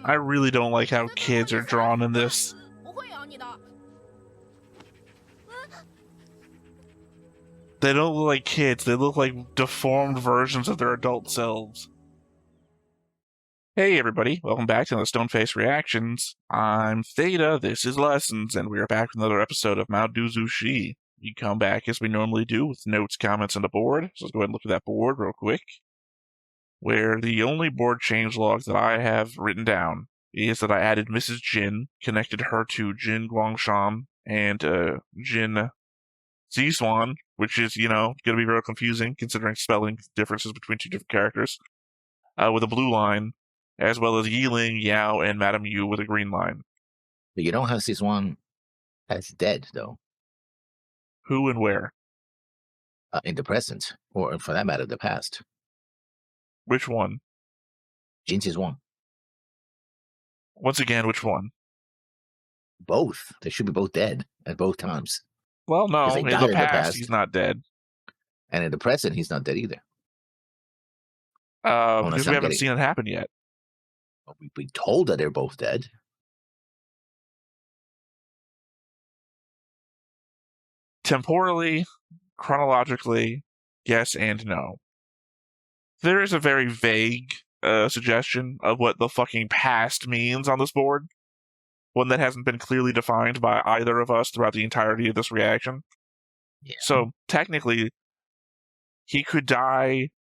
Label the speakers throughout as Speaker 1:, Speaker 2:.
Speaker 1: I really don't like how kids are drawn in this. They don't look like kids. They look like deformed versions of their adult selves. Hey everybody, welcome back to the Stoneface Reactions. I'm Theta, this is Lessons, and we are back with another episode of Dao Zu Shi. We come back as we normally do with notes, comments, and a board. So let's go ahead and look at that board real quick. Where the only board change log that I have written down is that I added Mrs. Jin, connected her to Jin Guangshan and Jin Ziswan, which is, going to be very confusing considering spelling differences between two different characters, with a blue line, as well as Yiling, Yao, and Madame Yu with a green line.
Speaker 2: But you don't have Ziswan as dead, though.
Speaker 1: Who and where?
Speaker 2: In the present, or for that matter, the past.
Speaker 1: Which one?
Speaker 2: Jin Ziswan.
Speaker 1: Once again, which one?
Speaker 2: Both. They should be both dead at both times.
Speaker 1: Well, no, in the past, he's not dead.
Speaker 2: And in the present, he's not dead either.
Speaker 1: Because we haven't seen it happen yet.
Speaker 2: We've been told that they're both dead.
Speaker 1: Temporally, chronologically, yes and no. There is a very vague suggestion of what the fucking past means on this board. One that hasn't been clearly defined by either of us throughout the entirety of this reaction.
Speaker 2: Yeah.
Speaker 1: So, technically, he could die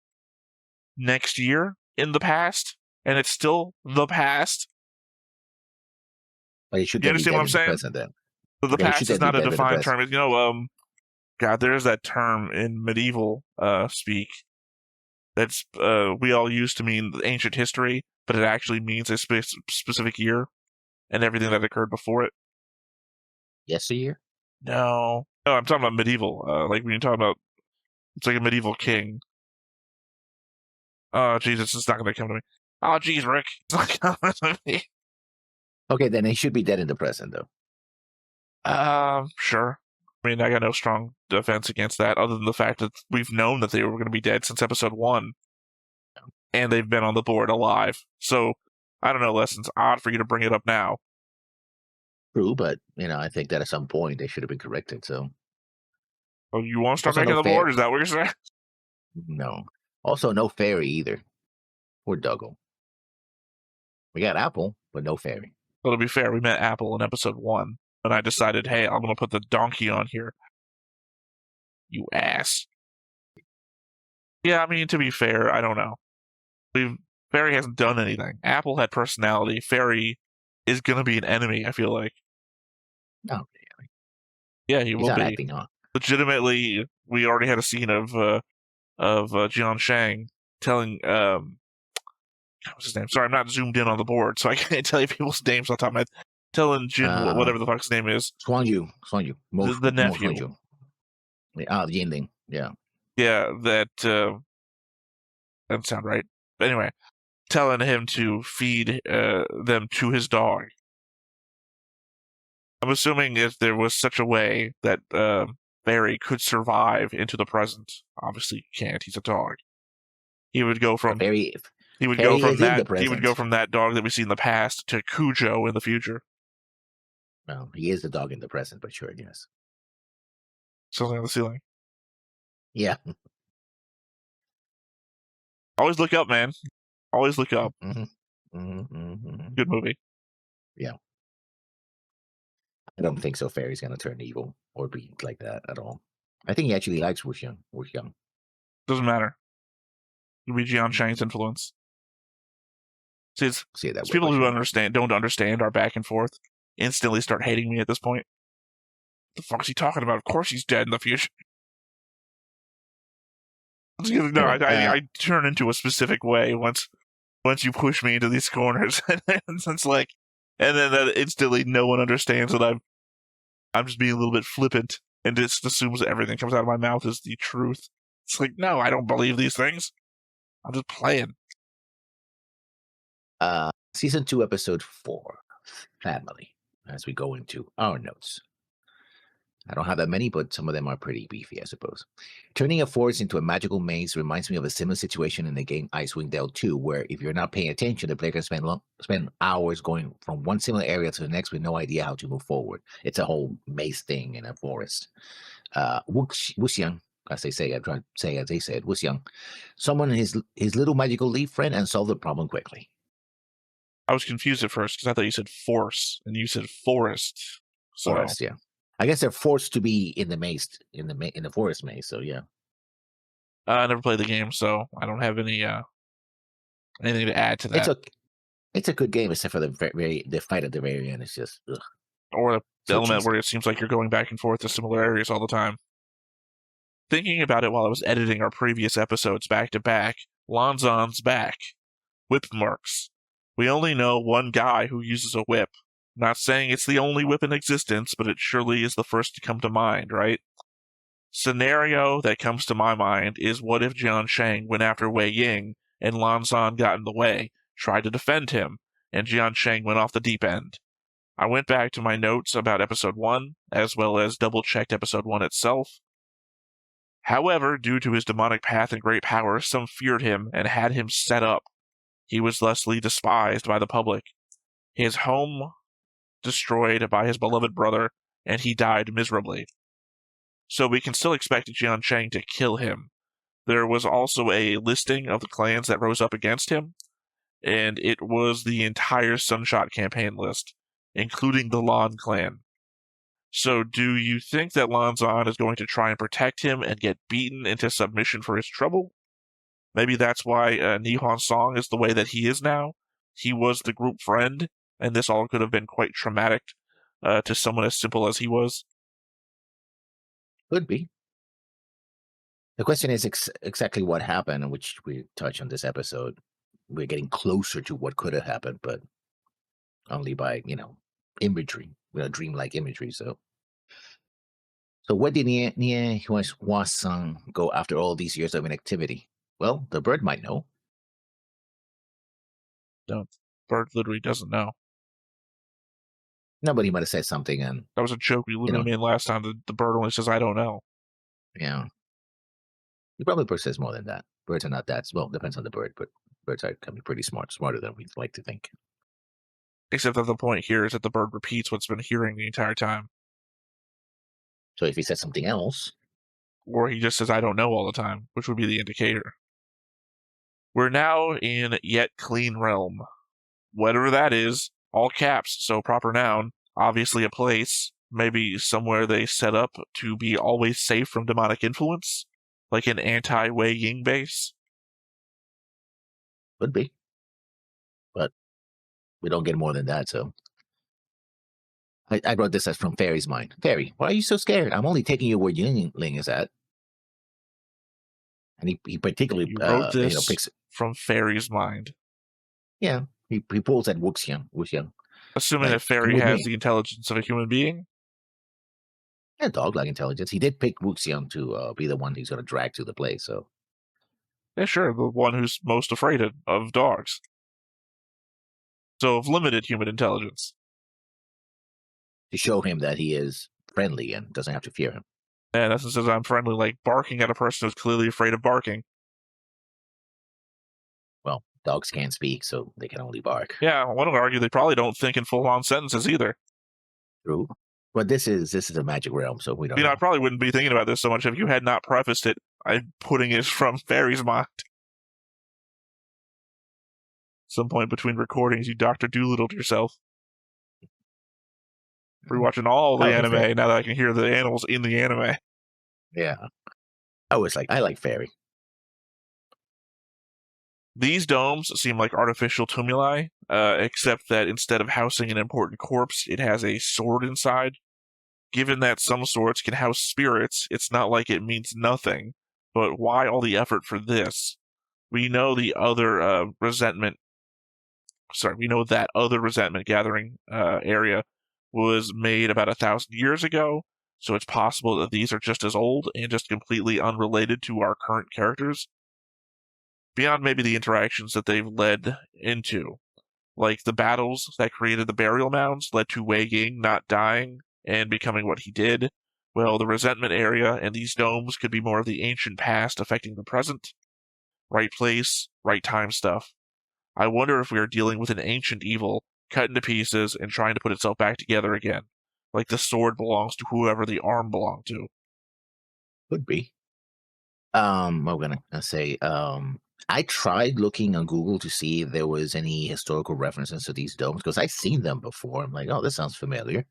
Speaker 1: next year in the past, and it's still the past.
Speaker 2: But he should
Speaker 1: you understand what I'm saying?
Speaker 2: Then.
Speaker 1: The past is not a defined term. God, there's that term in medieval speak that's we all used to mean ancient history, but it actually means a specific year and everything that occurred before it.
Speaker 2: Yesteryear?
Speaker 1: No, I'm talking about medieval. Like when you're talking about, it's like a medieval king. Oh, Jesus, it's not going to come to me. Oh, geez, Rick. It's not coming to me.
Speaker 2: Okay, then he should be dead in the present, though.
Speaker 1: Sure. I mean, I got no strong defense against that, other than the fact that we've known that they were going to be dead since episode 1. And they've been on the board alive. So, I don't know, Lessons. Odd for you to bring it up now.
Speaker 2: True, but, I think that at some point they should have been corrected, so.
Speaker 1: Oh, you want to start making the board? Is that what you're saying?
Speaker 2: No. Also, no fairy either. Or Dougal. We got Apple, but no fairy.
Speaker 1: Well, to be fair, we met Apple in episode 1. And I decided, hey, I'm going to put the donkey on here. You ass. Yeah, I mean, to be fair, I don't know. Fairy hasn't done anything. Apple had personality. Fairy is going to be an enemy, I feel like.
Speaker 2: No, really.
Speaker 1: Yeah, he will be.
Speaker 2: Acting on.
Speaker 1: Legitimately, we already had a scene of Jian Shang telling... what's his name? Sorry, I'm not zoomed in on the board, so I can't tell you people's names on top of my head. Telling Jin whatever the fuck his name is.
Speaker 2: Swan Yu.
Speaker 1: The nephew.
Speaker 2: Yinling. Yeah.
Speaker 1: Yeah, that doesn't sound right. But anyway, telling him to feed them to his dog. I'm assuming if there was such a way that Barry could survive into the present, obviously he can't. He's a dog. He would go from He would go from that dog that we see in the past to Cujo in the future.
Speaker 2: No, he is the dog in the present, but sure, yes.
Speaker 1: Something on the ceiling.
Speaker 2: Yeah.
Speaker 1: Always look up, man. Always look up.
Speaker 2: Mm-hmm. Mm-hmm.
Speaker 1: Good movie.
Speaker 2: Yeah. I don't think so. Fairy's gonna turn evil or be like that at all. I think he actually likes wuxian.
Speaker 1: Doesn't matter. It'll be Jian Shang's influence. See, people who don't understand our back and forth instantly start hating me at this point. What the fuck is he talking about? Of course he's dead in the future. No, I turn into a specific way once you push me into these corners, and then that instantly no one understands that I'm just being a little bit flippant and just assumes that everything comes out of my mouth is the truth. It's like, no, I don't believe these things. I'm just playing.
Speaker 2: Season 2, episode 4, Family, as we go into our notes. I don't have that many, but some of them are pretty beefy, I suppose. Turning a forest into a magical maze reminds me of a similar situation in the game Icewind Dale 2, where if you're not paying attention, the player can spend hours going from one similar area to the next with no idea how to move forward. It's a whole maze thing in a forest. Wuxian, as they say, I'm trying to say as they said, Wuxian, summon his little magical leaf friend and solve the problem quickly.
Speaker 1: I was confused at first because I thought you said force and you said forest. So
Speaker 2: Forest, yeah. I guess they're forced to be in the maze, in the forest maze. So yeah.
Speaker 1: I never played the game, so I don't have any anything to add to that.
Speaker 2: It's a good game, except for the fight at the very end. It's just
Speaker 1: or the
Speaker 2: so
Speaker 1: element
Speaker 2: cheesy.
Speaker 1: where it seems like you're going back and forth to similar areas all the time. Thinking about it while I was editing our previous episodes back to back, Lanzan's back. Whip marks. We only know one guy who uses a whip. Not saying it's the only whip in existence, but it surely is the first to come to mind, right? Scenario that comes to my mind is what if Jian Shang went after Wei Ying and Lanzan got in the way, tried to defend him, and Jian Shang went off the deep end. I went back to my notes about episode 1, as well as double-checked episode 1 itself. However, due to his demonic path and great power, some feared him and had him set up. He was thusly despised by the public. His home destroyed by his beloved brother, and he died miserably. So we can still expect Jian Shang to kill him. There was also a listing of the clans that rose up against him, and it was the entire Sunshot campaign list, including the Lan clan. So do you think that Lanzan is going to try and protect him and get beaten into submission for his trouble? Maybe that's why Nihon Song is the way that he is now. He was the group friend, and this all could have been quite traumatic to someone as simple as he was.
Speaker 2: Could be. The question is exactly what happened, which we touch on this episode. We're getting closer to what could have happened, but only by imagery, dreamlike imagery. So what did Nie Hua-san go after all these years of inactivity? Well, the bird might know.
Speaker 1: No, Bird literally doesn't know.
Speaker 2: Nobody might have said something, and
Speaker 1: that was a joke we literally made last time. The bird only says, "I don't know."
Speaker 2: Yeah. He probably says more than that. Birds are not that well. Depends on the bird, but birds can be pretty smarter than we'd like to think.
Speaker 1: Except that the point here is that the bird repeats what's been hearing the entire time.
Speaker 2: So if he says something else,
Speaker 1: or he just says, "I don't know" all the time, which would be the indicator. We're now in Yet Clean Realm. Whatever that is, all caps, so proper noun, obviously a place, maybe somewhere they set up to be always safe from demonic influence, like an anti-Wei Ying base.
Speaker 2: Could be. But we don't get more than that, so. I wrote this as from Fairy's mind. Fairy, why are you so scared? I'm only taking you where Yingling is at. And he particularly
Speaker 1: wrote this
Speaker 2: picks
Speaker 1: from Fairy's mind.
Speaker 2: Yeah, he pulls at Wuxian.
Speaker 1: Assuming that Fairy has the intelligence of a human being?
Speaker 2: Yeah, dog-like intelligence. He did pick Wuxian to be the one he's going to drag to the place, so.
Speaker 1: Yeah, sure, the one who's most afraid of dogs. So of limited human intelligence.
Speaker 2: To show him that he is friendly and doesn't have to fear him.
Speaker 1: And that's says I'm friendly, like barking at a person who's clearly afraid of barking.
Speaker 2: Well, dogs can't speak, so they can only bark.
Speaker 1: Yeah, I want to argue they probably don't think in full-on sentences either.
Speaker 2: True. But this is a magic realm, so we don't know.
Speaker 1: I probably wouldn't be thinking about this so much if you had not prefaced it. I'm putting it from Fairy's mind. Some point between recordings, you Dr. Doolittled yourself. Rewatching all the anime now that I can hear the animals in the anime.
Speaker 2: Yeah. I like Fairy.
Speaker 1: These domes seem like artificial tumuli, except that instead of housing an important corpse, it has a sword inside. Given that some swords can house spirits, it's not like it means nothing. But why all the effort for this? We know that other resentment gathering area was made about 1,000 years ago, so it's possible that these are just as old and just completely unrelated to our current characters. Beyond maybe the interactions that they've led into. Like the battles that created the burial mounds led to Wei Ying not dying and becoming what he did, Well, the resentment area and these domes could be more of the ancient past affecting the present. Right place, right time stuff. I wonder if we are dealing with an ancient evil cut into pieces and trying to put itself back together again. Like the sword belongs to whoever the arm belonged to.
Speaker 2: Could be. What we're gonna say. I tried looking on Google to see if there was any historical references to these domes because I've seen them before. I'm like, oh, this sounds familiar.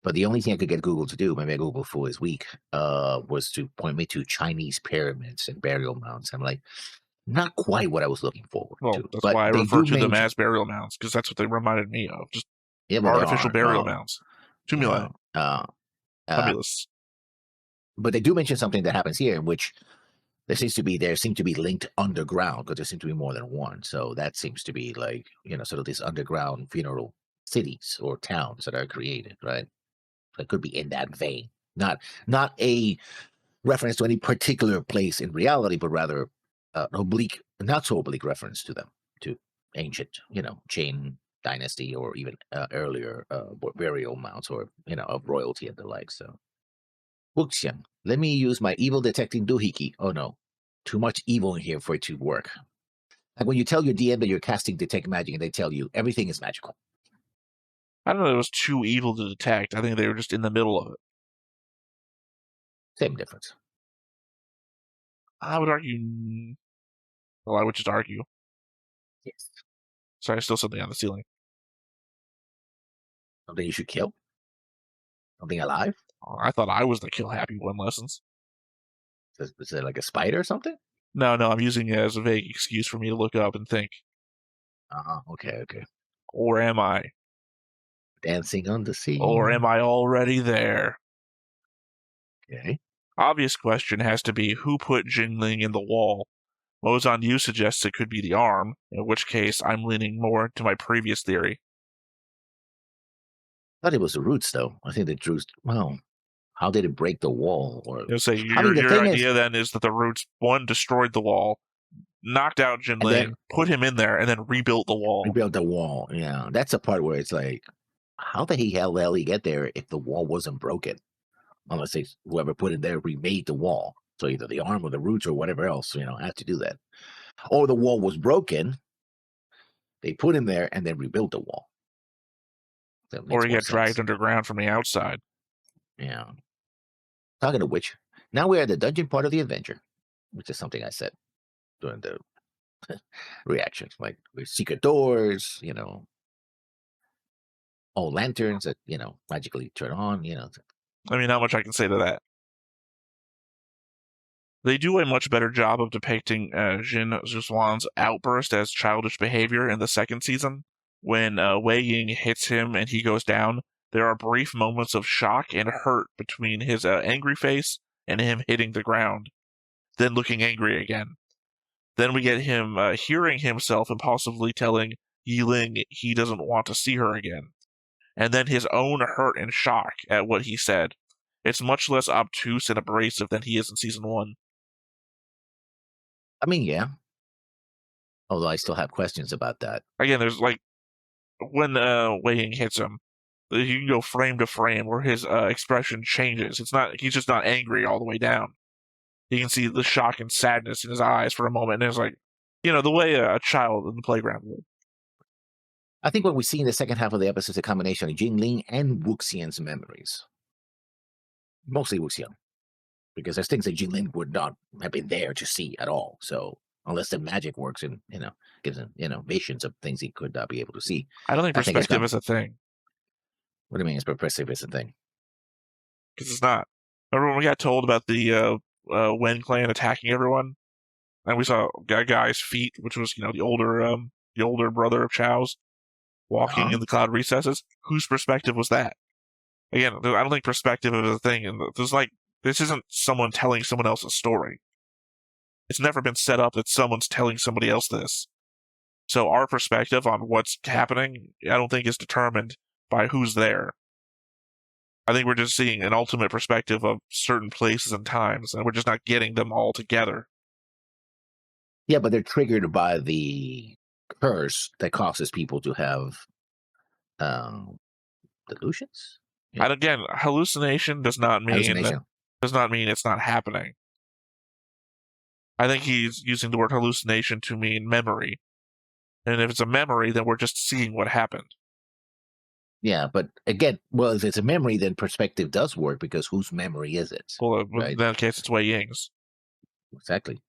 Speaker 2: But the only thing I could get Google to do, maybe Google for his week, was to point me to Chinese pyramids and burial mounds. I'm like, not quite what I was looking forward
Speaker 1: Well,
Speaker 2: to.
Speaker 1: that's
Speaker 2: But
Speaker 1: why I
Speaker 2: they
Speaker 1: refer
Speaker 2: do
Speaker 1: to them
Speaker 2: mention,
Speaker 1: as burial mounds, because that's what they reminded me of. Just
Speaker 2: yeah, but they
Speaker 1: artificial
Speaker 2: are,
Speaker 1: burial mounds.
Speaker 2: yeah,
Speaker 1: Tumuli.
Speaker 2: uh,
Speaker 1: Tumulus.
Speaker 2: but they do mention something that happens here, in which there seem to be linked underground because there seem to be more than one. So that seems to be like, sort of these underground funeral cities or towns that are created, right? So it could be in that vein, not a reference to any particular place in reality, but rather oblique, not so oblique reference to them, to ancient, Jin dynasty or even earlier burial mounds or of royalty and the like. So wuxian, let me use my evil detecting doohickey. Oh no, too much evil in here for it to work. Like when you tell your DM that you're casting detect magic and they tell you everything is magical.
Speaker 1: I don't know if it was too evil to detect. I think they were just in the middle of it.
Speaker 2: Same difference.
Speaker 1: I would argue. Well, I would just argue.
Speaker 2: Yes.
Speaker 1: Sorry, still something on the ceiling.
Speaker 2: Something you should kill? Something alive?
Speaker 1: I thought I was the kill happy one lessons.
Speaker 2: Is it like a spider or something?
Speaker 1: No, I'm using it as a vague excuse for me to look up and think.
Speaker 2: Okay, okay.
Speaker 1: Or am I?
Speaker 2: Dancing on the sea.
Speaker 1: Or am I already there?
Speaker 2: Okay.
Speaker 1: Obvious question has to be who put Jingling in the wall? Mozan Yu suggests it could be the arm, in which case I'm leaning more to my previous theory.
Speaker 2: I thought it was the roots, though. I think the roots. Well, how did it break the wall? Or
Speaker 1: So
Speaker 2: I mean, the
Speaker 1: your
Speaker 2: thing is,
Speaker 1: idea then is that the roots one destroyed the wall, knocked out
Speaker 2: and then
Speaker 1: Jinling, put him in there, and then rebuilt the wall.
Speaker 2: rebuilt the wall. Yeah, that's the part where it's like, how the hell he get there if the wall wasn't broken? Unless whoever put it there remade the wall. So either the arm or the roots or whatever else, had to do that. Or the wall was broken. They put him there and then rebuilt the wall. That
Speaker 1: Or
Speaker 2: makes
Speaker 1: he
Speaker 2: more
Speaker 1: got dragged
Speaker 2: sense.
Speaker 1: underground from the outside.
Speaker 2: Yeah. Talking of which, now we're at the dungeon part of the adventure, which is something I said during the reactions. Like with secret doors, all lanterns that, magically turn on,
Speaker 1: I mean, not much I can say to that. They do a much better job of depicting Jin Zhuan's outburst as childish behavior in the second season. When Wei Ying hits him and he goes down, there are brief moments of shock and hurt between his angry face and him hitting the ground, then looking angry again. Then we get him hearing himself impulsively telling Yiling he doesn't want to see her again. And then his own hurt and shock at what he said. It's much less obtuse and abrasive than he is in season 1.
Speaker 2: I mean, yeah. Although I still have questions about that.
Speaker 1: Again, there's like when Wei Ying hits him, you can go frame to frame where his expression changes. He's just not angry all the way down. You can see the shock and sadness in his eyes for a moment, and it's like, the way a child in the playground would.
Speaker 2: I think what we see in the second half of the episode is a combination of Jingling and Wuxian's memories. Mostly Wuxian. Because there's things that Jingling would not have been there to see at all. So unless the magic works and, gives him, visions of things he could not be able to see.
Speaker 1: I don't think
Speaker 2: I think
Speaker 1: perspective is a thing.
Speaker 2: What do you mean it's perspective is a thing?
Speaker 1: Because it's not. Remember when we got told about the Wen clan attacking everyone? And we saw a guy's feet, which was, the older brother of Chao's, walking in the cloud recesses. Whose perspective was that? Again, I don't think perspective is a thing. And this isn't someone telling someone else a story. It's never been set up that someone's telling somebody else this. So our perspective on what's happening, I don't think is determined by who's there. I think we're just seeing an ultimate perspective of certain places and times, and we're just not getting them all together.
Speaker 2: Yeah, but they're triggered by the curse that causes people to have delusions. Yeah.
Speaker 1: And again, hallucination does not mean it's not happening. I think he's using the word hallucination to mean memory. And if it's a memory, then we're just seeing what happened.
Speaker 2: Yeah, but again, well, if it's a memory, then perspective does work because whose memory is it?
Speaker 1: Well,
Speaker 2: Right.
Speaker 1: in that case, it's Wei Ying's.
Speaker 2: Exactly.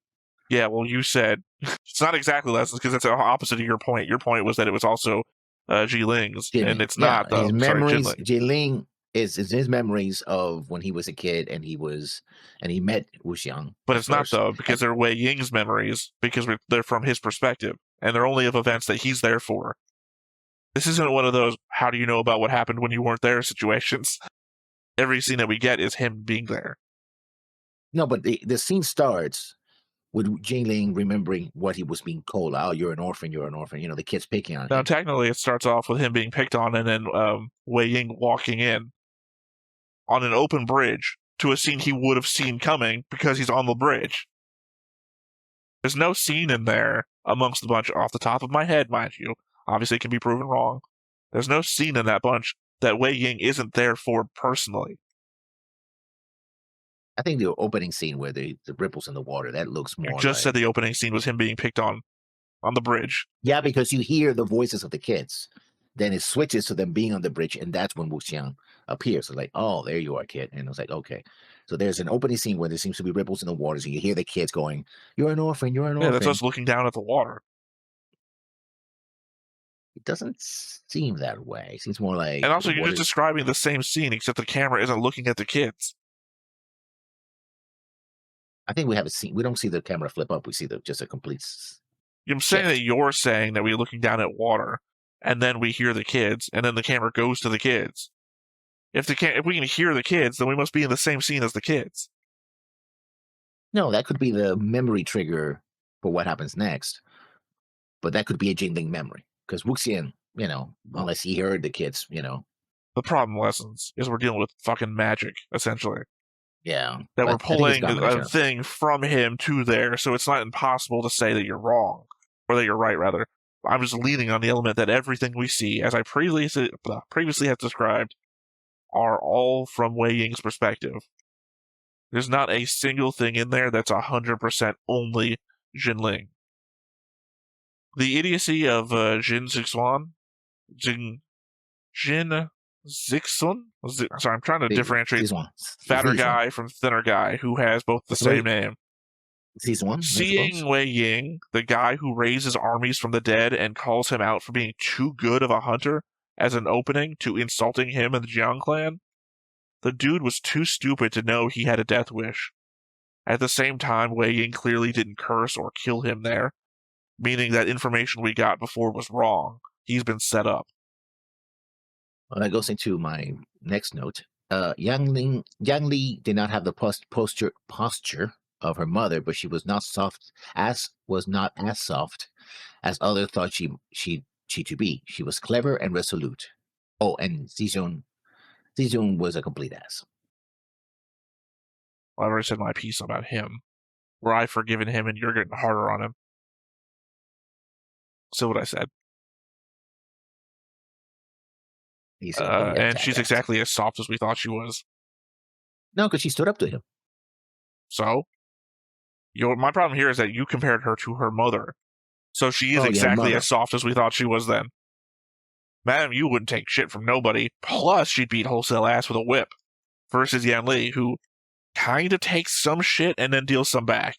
Speaker 1: Yeah, well, you said it's not exactly lessons because that's the opposite of your point. Your point was that it was also Ling's, and it's not though.
Speaker 2: His
Speaker 1: Sorry,
Speaker 2: memories.
Speaker 1: Jinling.
Speaker 2: Ling is his memories of when he was a kid and he met wuxian.
Speaker 1: But it's not though because they're Wei Ying's memories because they're from his perspective, and they're only of events that he's there for. This isn't one of those "how do you know about what happened when you weren't there" situations. Every scene that we get is him being there.
Speaker 2: No, but the scene starts with Ling remembering what he was being told. Oh, you're an orphan. You're an orphan. You know, the kid's picking on him.
Speaker 1: Now, technically, it starts off with him being picked on, and then Wei Ying walking in on an open bridge to a scene he would have seen coming because he's on the bridge. There's no scene in there amongst the bunch, off the top of my head, mind you. Obviously, it can be proven wrong. There's no scene in that bunch that Wei Ying isn't there for personally.
Speaker 2: I think the opening scene where the ripples in the water, that looks more.
Speaker 1: You just said the opening scene was him being picked on the bridge.
Speaker 2: Yeah, because you hear the voices of the kids. Then it switches to them being on the bridge, and that's when wuxian appears. So like, oh, there you are, kid. And it's like, okay. So there's an opening scene where there seems to be ripples in the water, so you hear the kids going, "You're an orphan, you're an orphan."
Speaker 1: Yeah, that's us looking down at the water.
Speaker 2: It doesn't seem that way. It seems more like.
Speaker 1: And also, you're just describing the same scene, except the camera isn't looking at the kids.
Speaker 2: I think we have a scene. We don't see the camera flip up. We see just a complete.
Speaker 1: I'm saying that you're saying that we're looking down at water, and then we hear the kids, and then the camera goes to the kids. If we can hear the kids, then we must be in the same scene as the kids.
Speaker 2: No, that could be the memory trigger for what happens next. But that could be a Jingling memory. Because wuxian, unless he heard the kids,
Speaker 1: The problem, lessons, is we're dealing with fucking magic, essentially.
Speaker 2: Yeah.
Speaker 1: That we're pulling a thing from him to there, so it's not impossible to say that you're wrong. Or that you're right, rather. I'm just leaning on the element that everything we see, as I previously have described, are all from Wei Ying's perspective. There's not a single thing in there that's 100% only Jinling. The idiocy of Jin Zixuan, Jin Zixun? Sorry, I'm trying to differentiate fatter guy from thinner guy who has both the same name. Seeing Wei Ying, the guy who raises armies from the dead and calls him out for being too good of a hunter, as an opening to insulting him and the Jiang clan, the dude was too stupid to know he had a death wish. At the same time, Wei Ying clearly didn't curse or kill him there, meaning that information we got before was wrong. He's been set up.
Speaker 2: Well, that goes into my next note. Yang Li did not have the posture of her mother, but she was not as soft as others thought she to be. She was clever and resolute. Oh, and Zijun was a complete ass.
Speaker 1: Well, I've already said my piece about him, where I've forgiven him and you're getting harder on him. So what I said. And she's exactly as soft as we thought she was.
Speaker 2: No, because she stood up to him.
Speaker 1: So? My problem here is that you compared her to her mother. So she is exactly as soft as we thought she was then. Madam, you wouldn't take shit from nobody. Plus, she'd beat wholesale ass with a whip. Versus Yan Li, who kind of takes some shit and then deals some back.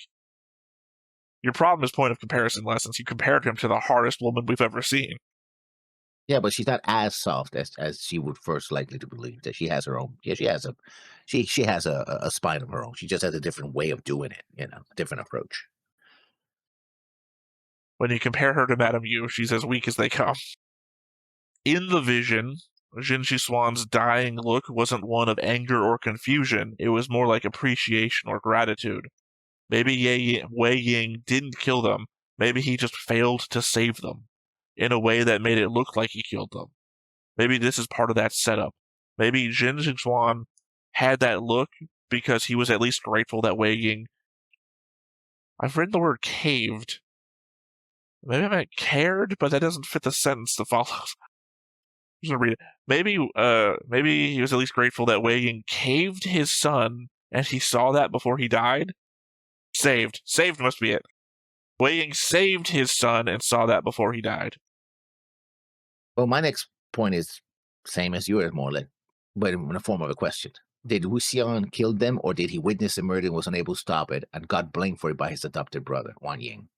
Speaker 1: Your problem is point of comparison, lessons. You compared him to the hardest woman we've ever seen.
Speaker 2: Yeah, but she's not as soft as she would first likely to believe. That she has her own. Yeah, she has a spine of her own. She just has a different way of doing it. A different approach.
Speaker 1: When you compare her to Madame Yu, she's as weak as they come. In the vision, Jin Zixuan's dying look wasn't one of anger or confusion. It was more like appreciation or gratitude. Maybe Wei Ying didn't kill them. Maybe he just failed to save them in a way that made it look like he killed them. Maybe this is part of that setup. Maybe Jin Zixuan had that look because he was at least grateful that Wei Ying... I've written the word caved. Maybe I meant cared, but that doesn't fit the sentence to follow. just gonna read it. Maybe he was at least grateful that Wei Ying caved his son, and he saw that before he died. Saved must be it. Wei Ying saved his son and saw that before he died.
Speaker 2: Well, my next point is same as yours, more or less, but in the form of a question. Did Wuxian kill them, or did he witness the murder and was unable to stop it and got blamed for it by his adopted brother, Wang Ying?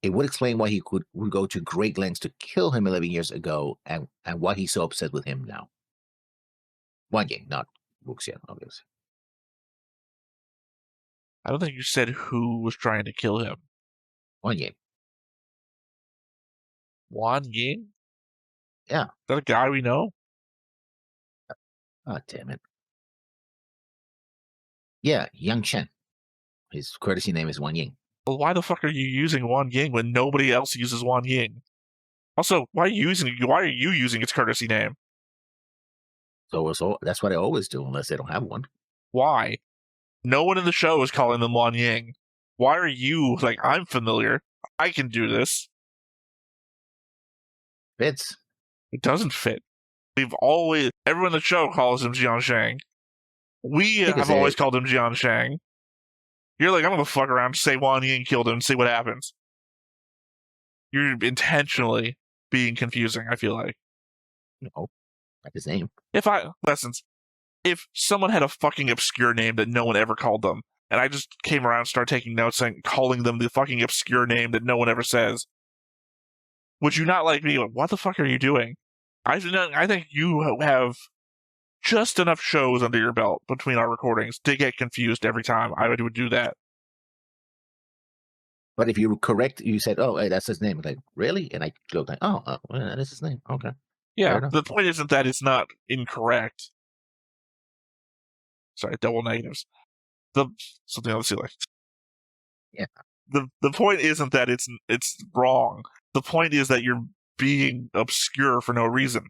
Speaker 2: It would explain why he would go to great lengths to kill him 11 years ago and why he's so upset with him now. Wang Ying, not Wuxian, obviously.
Speaker 1: I don't think you said who was trying to kill him.
Speaker 2: Wang Ying.
Speaker 1: Wan Ying?
Speaker 2: Yeah.
Speaker 1: Is that a guy we know?
Speaker 2: Oh, damn it. Yeah, Yang Chen. His courtesy name is Wang Ying.
Speaker 1: Well, why the fuck are you using Wan Ying when nobody else uses Wan Ying? Also, why are you using its courtesy name?
Speaker 2: So that's what I always do, unless they don't have one.
Speaker 1: Why? No one in the show is calling them Wan Ying. Why are you like, I'm familiar, I can do this?
Speaker 2: Fits.
Speaker 1: It doesn't fit. Everyone in the show calls him Jian Shang. We have always called him Jian Shang. You're like, I'm gonna fuck around and say Wan Ying killed him and see what happens. You're intentionally being confusing, I feel like.
Speaker 2: No, that's his name.
Speaker 1: If someone had a fucking obscure name that no one ever called them, and I just came around and started taking notes and calling them the fucking obscure name that no one ever says, would you not like me? What the fuck are you doing? I think you have just enough shows under your belt between our recordings to get confused every time I would do that.
Speaker 2: But if you were correct, you said, "Oh, hey, that's his name." Like, really? And I go like, "Oh, well, that is his name." Okay.
Speaker 1: Yeah, the point isn't that it's not incorrect. Sorry, double negatives. Something else you like.
Speaker 2: Yeah.
Speaker 1: The point isn't that it's wrong. The point is that you're being obscure for no reason.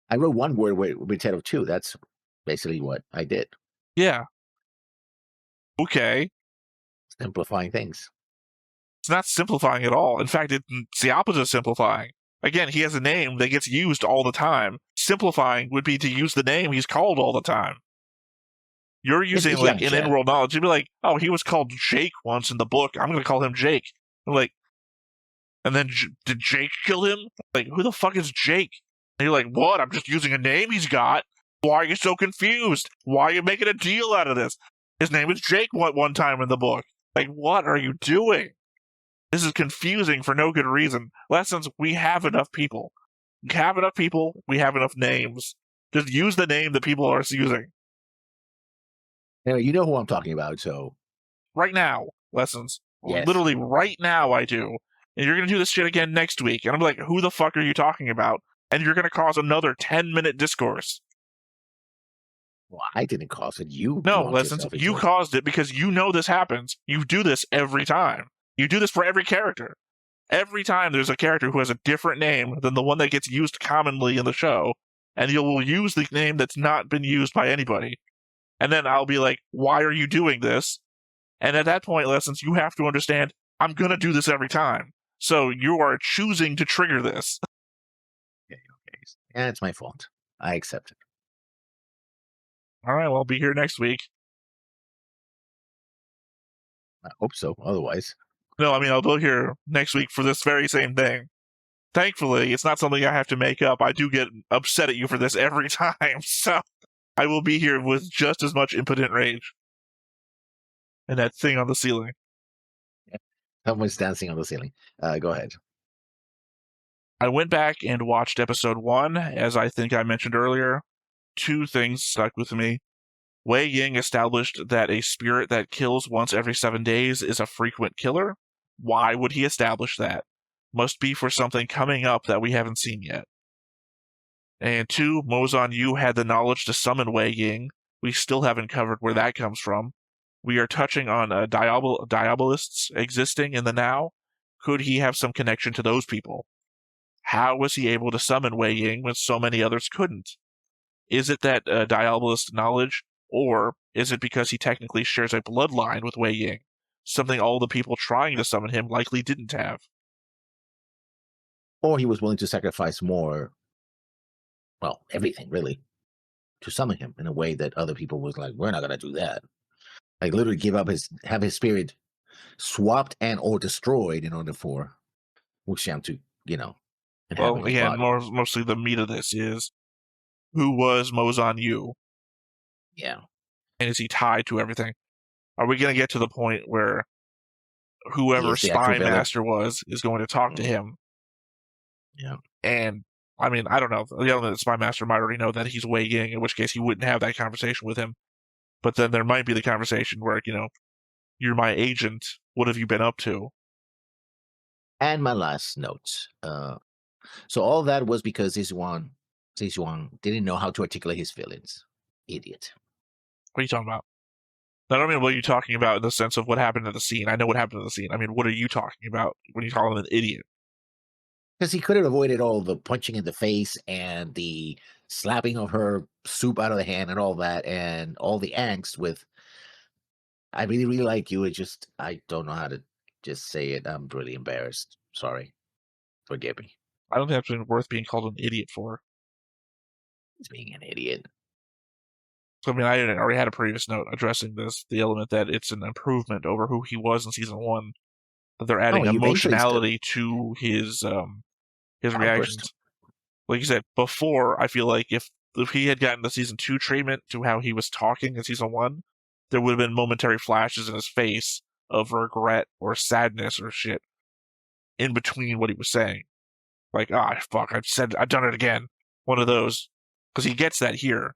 Speaker 2: I wrote one word instead of two. That's basically what I did.
Speaker 1: Yeah. Okay.
Speaker 2: Simplifying things.
Speaker 1: It's not simplifying at all. In fact, it's the opposite of simplifying. Again, he has a name that gets used all the time. Simplifying would be to use the name he's called all the time. You're using like an in-world knowledge. You'd be like, oh, he was called Jake once in the book. I'm going to call him Jake. I'm like, and then did Jake kill him? Like, who the fuck is Jake? And you're like, what? I'm just using a name he's got. Why are you so confused? Why are you making a deal out of this? His name is Jake one time in the book. Like, what are you doing? This is confusing for no good reason. Lessons, we have enough people. We have enough people. We have enough names. Just use the name that people are using.
Speaker 2: Anyway, you know who I'm talking about, so.
Speaker 1: Right now, Lessons.
Speaker 2: Yes.
Speaker 1: Literally right now I do. And you're going to do this shit again next week. And I'm like, who the fuck are you talking about? And you're going to cause another 10-minute discourse.
Speaker 2: Well, I didn't cause it. You.
Speaker 1: No, Lessons, you caused it because you know this happens. You do this every time. You do this for every character. Every time there's a character who has a different name than the one that gets used commonly in the show, and you'll use the name that's not been used by anybody. And then I'll be like, why are you doing this? And at that point, Lessons, you have to understand, I'm going to do this every time. So you are choosing to trigger this.
Speaker 2: Okay. Yeah, it's my fault. I accept it.
Speaker 1: All right, well, I'll be here next week.
Speaker 2: I hope so. Otherwise.
Speaker 1: No, I mean, I'll be here next week for this very same thing. Thankfully, it's not something I have to make up. I do get upset at you for this every time, so I will be here with just as much impotent rage. And that thing on the ceiling.
Speaker 2: Yeah. Someone's dancing on the ceiling. Go ahead.
Speaker 1: I went back and watched episode 1, as I think I mentioned earlier. 2 things stuck with me. Wei Ying established that a spirit that kills once every 7 days is a frequent killer. Why would he establish that? Must be for something coming up that we haven't seen yet. And 2, Mozan Yu had the knowledge to summon Wei Ying. We still haven't covered where that comes from. We are touching on diabolists existing in the now. Could he have some connection to those people? How was he able to summon Wei Ying when so many others couldn't? Is it that diabolist knowledge, or is it because he technically shares a bloodline with Wei Ying, something all the people trying to summon him likely didn't have?
Speaker 2: Or he was willing to sacrifice more well, everything really, to summon him in a way that other people was like, we're not gonna do that. Like literally have his spirit swapped and or destroyed in order for wuxian to, you know, inhabit
Speaker 1: Well,
Speaker 2: his
Speaker 1: again,
Speaker 2: body.
Speaker 1: mostly the meat of this is who was Mozan Yu,
Speaker 2: Yeah.
Speaker 1: and is he tied to everything? Are we going to get to the point where
Speaker 2: He
Speaker 1: whoever
Speaker 2: is the actual
Speaker 1: Spy
Speaker 2: villain.
Speaker 1: Master was is going to talk to
Speaker 2: Mm,
Speaker 1: him?
Speaker 2: yeah.
Speaker 1: And I mean, I don't know. The element that Spy Master might already know that he's Wei Ying, in which case he wouldn't have that conversation with him. But then there might be the conversation where, you're my agent. What have you been up to?
Speaker 2: And my last note. So all that was because Zizuan didn't know how to articulate his feelings. Idiot.
Speaker 1: What are you talking about? I don't mean what you're talking about in the sense of what happened in the scene. I know what happened in the scene. I mean, what are you talking about when you call him an idiot?
Speaker 2: Because he could have avoided all the punching in the face and the slapping of her soup out of the hand and all that and all the angst with I really, really like you. It just I don't know how to just say it. I'm really embarrassed. Sorry. Forgive me.
Speaker 1: I don't think that's been worth being called an idiot for.
Speaker 2: He's being an idiot.
Speaker 1: So, I mean, I already had a previous note addressing this, the element that it's an improvement over who he was in season one. That they're
Speaker 2: Oh,
Speaker 1: adding
Speaker 2: he eventually still
Speaker 1: emotionality to his
Speaker 2: outburst.
Speaker 1: reactions. Like you said before, I feel like if he had gotten the season two treatment to how he was talking in season one, there would have been momentary flashes in his face of regret or sadness or shit in between what he was saying. Like, fuck, I've done it again. One of those. Because he gets that here.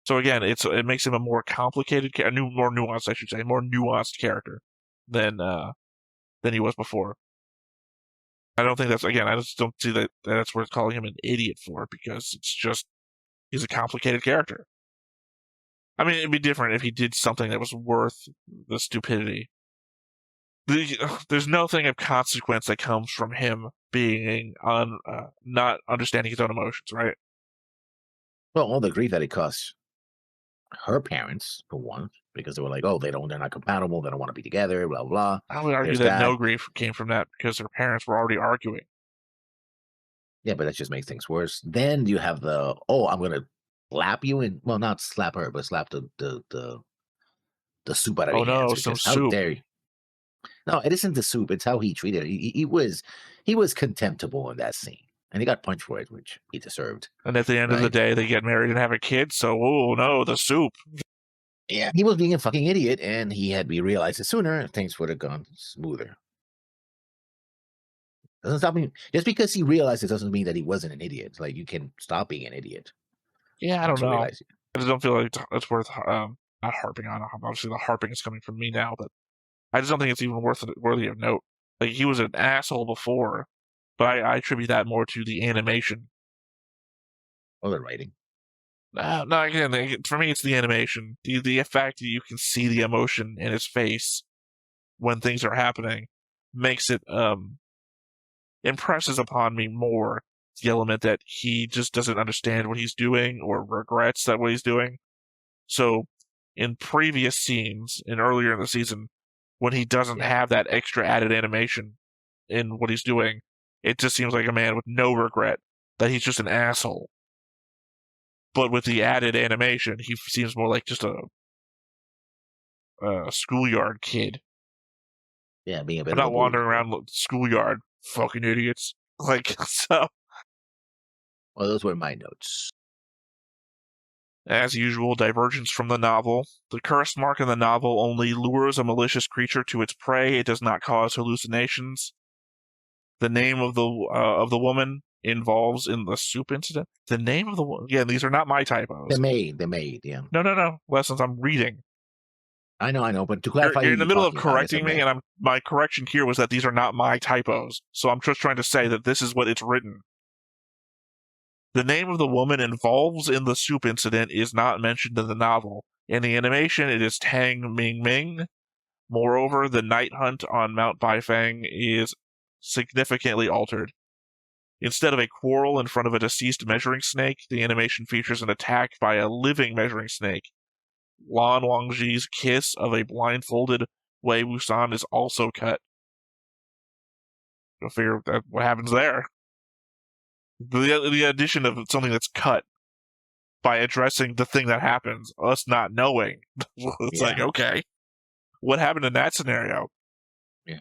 Speaker 1: So again, it makes him a more complicated, more nuanced, I should say, more nuanced character than he was before. I don't think I just don't see that's worth calling him an idiot for, because it's just he's a complicated character. I mean, it'd be different if he did something that was worth the stupidity. There's nothing of consequence that comes from him being on not understanding his own emotions, right?
Speaker 2: Well, all the grief that it costs her parents, for one, because they were like, oh, they're not compatible, they don't want to be together, blah blah.
Speaker 1: I would argue
Speaker 2: There's
Speaker 1: that
Speaker 2: that.
Speaker 1: no grief came from that because their parents were already arguing.
Speaker 2: Yeah, but that just makes things worse. Then you have the I'm gonna slap you and well, not slap her, but slap the soup out of
Speaker 1: Oh
Speaker 2: your hands
Speaker 1: no, some
Speaker 2: because how
Speaker 1: soup.
Speaker 2: dare you? No, it isn't the soup. It's how he treated her. He was contemptible in that scene, and he got punched for it, which he deserved.
Speaker 1: And at the end of the
Speaker 2: Right?
Speaker 1: day, they get married and have a kid. So, oh no, the soup.
Speaker 2: Yeah, he was being a fucking idiot, and he had me realize it sooner. Things would have gone smoother. Doesn't stop me just because he realized it doesn't mean that he wasn't an idiot. Like you can stop being an idiot
Speaker 1: Yeah, I don't
Speaker 2: once you
Speaker 1: know.
Speaker 2: realize it.
Speaker 1: I just don't feel like it's worth not harping on. Obviously, the harping is coming from me now, but I just don't think it's even worthy of note. Like he was an asshole before, but I attribute that more to the animation.
Speaker 2: Or the writing.
Speaker 1: No, again, for me, it's the animation. The fact that you can see the emotion in his face when things are happening makes it impresses upon me more the element that he just doesn't understand what he's doing or regrets that what he's doing. So in previous scenes and earlier in the season, when he doesn't
Speaker 2: Yeah.
Speaker 1: have that extra added animation in what he's doing, it just seems like a man with no regret, that he's just an asshole. But with the added animation, he seems more like just a schoolyard kid.
Speaker 2: Yeah, being a bit
Speaker 1: I'm
Speaker 2: of a
Speaker 1: not
Speaker 2: bully.
Speaker 1: wandering around schoolyard, fucking idiots. Like, so,
Speaker 2: Well, those were my notes.
Speaker 1: as usual, divergence from the novel. The curse mark in the novel only lures a malicious creature to its prey. It does not cause hallucinations. The name of the woman involves in the soup incident. The name of the woman. Again, these are not my typos.
Speaker 2: The maid, yeah.
Speaker 1: No. Lessons I'm reading.
Speaker 2: I know, but to clarify
Speaker 1: You're
Speaker 2: who
Speaker 1: in the
Speaker 2: you're
Speaker 1: middle of
Speaker 2: talking about is a
Speaker 1: correcting me,
Speaker 2: maid.
Speaker 1: and my correction here was that these are not my typos. So I'm just trying to say that this is what it's written. The name of the woman involved in the soup incident is not mentioned in the novel. In the animation, it is Tang Ming Ming. Moreover, the night hunt on Mount Baifeng is significantly altered. Instead of a quarrel in front of a deceased measuring snake, the animation features an attack by a living measuring snake. Lan Wangji's kiss of a blindfolded Wei Wuxian is also cut. You'll figure out what happens there. The addition of something that's cut by addressing the thing that happens, us not knowing. It's like,
Speaker 2: Yeah.
Speaker 1: okay, what happened in that scenario?
Speaker 2: Yeah.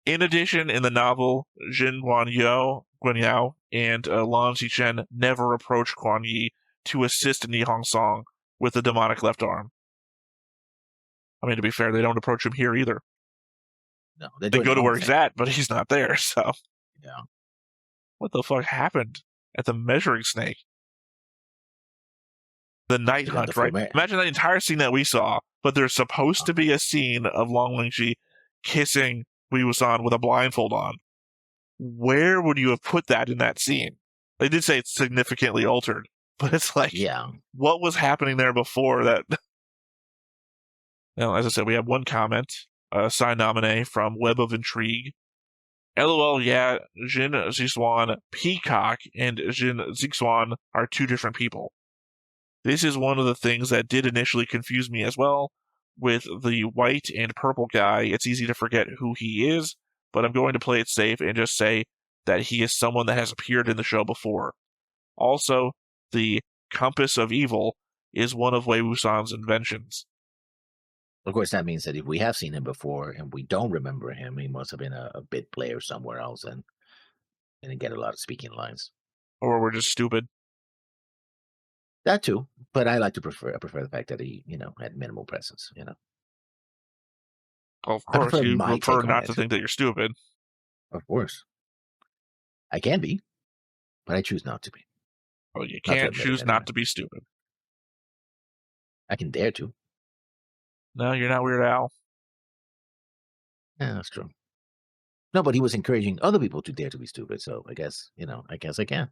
Speaker 1: In addition, in the novel, Jin Guan Yao and Lan Xichen never approach Quan Yi to assist Ni Hong Song with the demonic left arm. I mean, to be fair, they don't approach him here either.
Speaker 2: No, they're
Speaker 1: They
Speaker 2: doing
Speaker 1: go
Speaker 2: their
Speaker 1: to
Speaker 2: own
Speaker 1: where
Speaker 2: thing.
Speaker 1: he's at, but he's not there, so.
Speaker 2: Yeah.
Speaker 1: What the fuck happened at the measuring snake? The night
Speaker 2: They got the
Speaker 1: hunt, right?
Speaker 2: format.
Speaker 1: Imagine that entire scene that we saw, but there's supposed to be a scene of Long Lingxi kissing Wei Wuxian with a blindfold on. Where would you have put that in that scene? They did say it's significantly altered, but it's like,
Speaker 2: Yeah.
Speaker 1: what was happening there before that? Now, as I said, we have one comment, sign nominee from Web of Intrigue. LOL, yeah, Jin Zixuan Peacock and Jin Zixuan are two different people. This is one of the things that did initially confuse me as well. With the white and purple guy, it's easy to forget who he is, but I'm going to play it safe and just say that he is someone that has appeared in the show before. Also, the Compass of Evil is one of Wei Wuxian's inventions.
Speaker 2: Of course, that means that if we have seen him before and we don't remember him, he must have been a bit player somewhere else and didn't get a lot of speaking lines.
Speaker 1: Or we're just stupid.
Speaker 2: That too, but I prefer the fact that he, had minimal presence.
Speaker 1: Well, of
Speaker 2: I
Speaker 1: course,
Speaker 2: prefer
Speaker 1: you
Speaker 2: my
Speaker 1: prefer
Speaker 2: take on
Speaker 1: not to
Speaker 2: it.
Speaker 1: think that you're stupid.
Speaker 2: Of course, I can be, but I choose not to be.
Speaker 1: Well, you
Speaker 2: Not to
Speaker 1: can't
Speaker 2: admit it
Speaker 1: choose
Speaker 2: anyway.
Speaker 1: not to be stupid.
Speaker 2: I can dare to.
Speaker 1: No, you're not Weird Al.
Speaker 2: Yeah, that's true. No, but he was encouraging other people to dare to be stupid. So I guess, I can.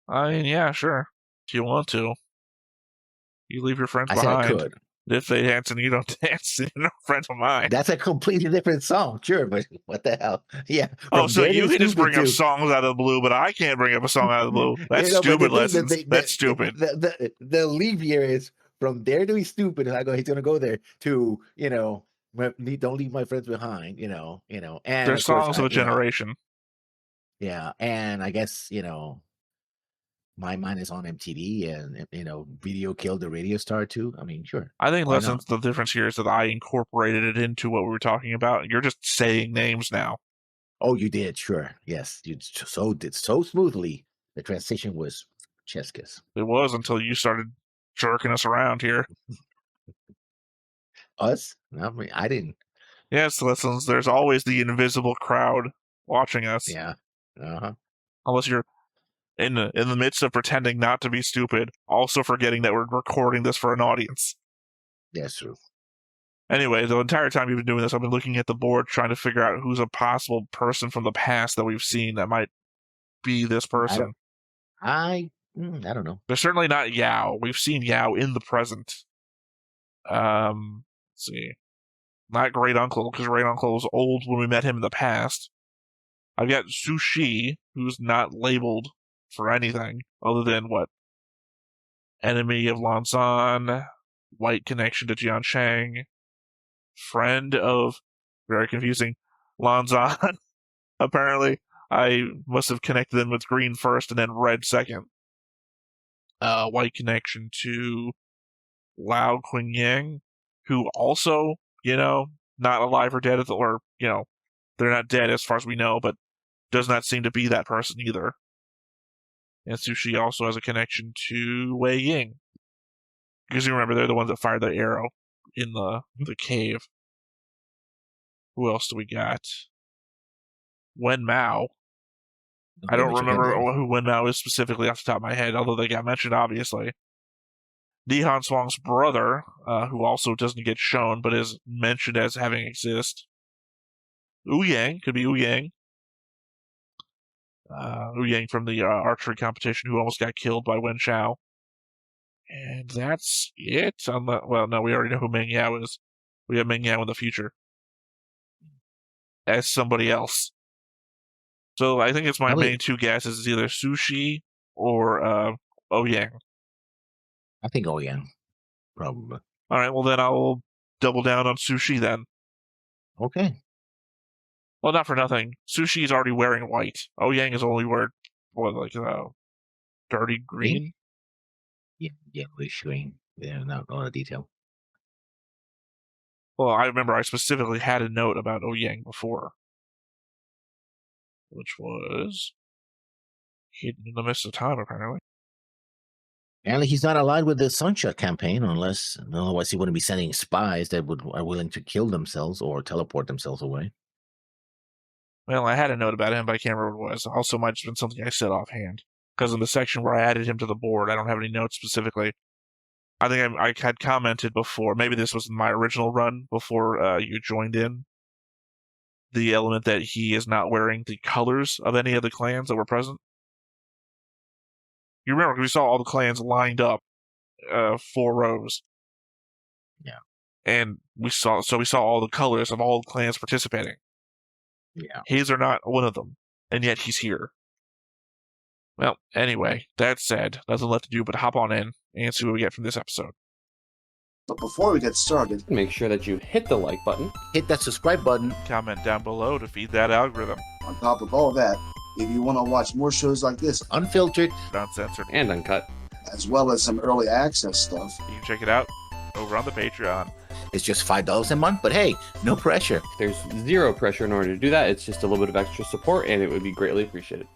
Speaker 1: I mean, yeah, sure. If you want to. You leave your friends
Speaker 2: I said I
Speaker 1: behind.
Speaker 2: could.
Speaker 1: If they dance and you don't dance, you're no friends of mine.
Speaker 2: That's a completely different song, sure, but what the hell? Yeah,
Speaker 1: Oh,
Speaker 2: from
Speaker 1: so
Speaker 2: dare to
Speaker 1: you
Speaker 2: be
Speaker 1: can just
Speaker 2: stupid
Speaker 1: bring up
Speaker 2: to
Speaker 1: songs out of the blue, but I can't bring up a song out of the blue. That's
Speaker 2: but the
Speaker 1: stupid,
Speaker 2: thing
Speaker 1: Lessons. That's stupid.
Speaker 2: the leap here is from dare to be stupid. And I go, he's gonna go there to don't leave my friends behind. And
Speaker 1: They're
Speaker 2: of course
Speaker 1: songs of a generation.
Speaker 2: yeah, and I guess my mind is on MTV and video killed the radio star too. I mean, sure.
Speaker 1: I think
Speaker 2: Why
Speaker 1: Lessons,
Speaker 2: not?
Speaker 1: the difference here is that I incorporated it into what we were talking about. You're just saying names now.
Speaker 2: Oh, you did, sure. Yes, you did so smoothly. The transition was chess kiss.
Speaker 1: It was until you started jerking us around here.
Speaker 2: Us? I mean, I didn't.
Speaker 1: Yes, Lessons, there's always the invisible crowd watching us.
Speaker 2: Yeah. Uh-huh.
Speaker 1: Unless you're in the midst of pretending not to be stupid, also forgetting that we're recording this for an audience.
Speaker 2: That's true.
Speaker 1: Anyway, the entire time you've been doing this, I've been looking at the board trying to figure out who's a possible person from the past that we've seen that might be this person.
Speaker 2: I don't know.
Speaker 1: They're certainly not Yao. We've seen Yao in the present. Let's see. Not Great Uncle, because Great Uncle was old when we met him in the past. I've got Zu Shi, who's not labeled for anything other than what? Enemy of Lan Xan, white connection to Jian Shang, friend of, very confusing, Lan Xan. Apparently, I must have connected them with green first and then red second. White connection to Lao Qingyang, who also, not alive or dead, or, they're not dead as far as we know, but does not seem to be that person either. And Zu Shi also has a connection to Wei Ying. Because you remember, they're the ones that fired the arrow in the cave. Who else do we got? Wen Mao. I don't remember who Wen Mao is specifically off the top of my head, although they got mentioned, obviously. Ni Han Swang's brother, who also doesn't get shown, but is mentioned as having exist. Wu Yang, could be Wu Yang. Wu Yang from the archery competition, who almost got killed by Wen Shao. And that's it. Well, no, we already know who Meng Yao is. We have Meng Yao in the future as somebody else. So I think it's my main two guesses. It's either Zu Shi or Ouyang.
Speaker 2: I think Ouyang, probably.
Speaker 1: All right, well then I'll double down on Zu Shi then.
Speaker 2: Okay.
Speaker 1: Well, not for nothing. Zu Shi is already wearing white. Ouyang is only what, like dirty green?
Speaker 2: Yeah, yellowish green. Yeah, not a lot of detail.
Speaker 1: Well, I remember I specifically had a note about Ouyang before, which was hidden in the mist of time, apparently.
Speaker 2: Apparently, he's not aligned with the Sunshot campaign, otherwise he wouldn't be sending spies that are willing to kill themselves or teleport themselves away.
Speaker 1: Well, I had a note about him, but I can't remember what it was. Also, might have just been something I said offhand. Because in the section where I added him to the board, I don't have any notes specifically. I think I had commented before, maybe this was my original run before you joined in, the element that he is not wearing the colors of any of the clans that were present. You remember, we saw all the clans lined up, 4 rows.
Speaker 2: Yeah.
Speaker 1: And we saw all the colors of all clans participating.
Speaker 2: Yeah.
Speaker 1: His are not one of them, and yet he's here. Well, anyway, that said, nothing left to do but hop on in and see what we get from this episode.
Speaker 3: But before we get started,
Speaker 4: make sure that you hit the like button.
Speaker 2: Hit that subscribe button.
Speaker 1: Comment down below to feed that algorithm.
Speaker 3: on top of all that, if you want to watch more shows like this,
Speaker 2: Unfiltered.
Speaker 1: Uncensored.
Speaker 4: And uncut.
Speaker 3: as well as some early access stuff,
Speaker 1: You can check it out over on the Patreon.
Speaker 2: It's just $5 a month, but hey, no pressure.
Speaker 4: There's zero pressure in order to do that. It's just a little bit of extra support, and it would be greatly appreciated.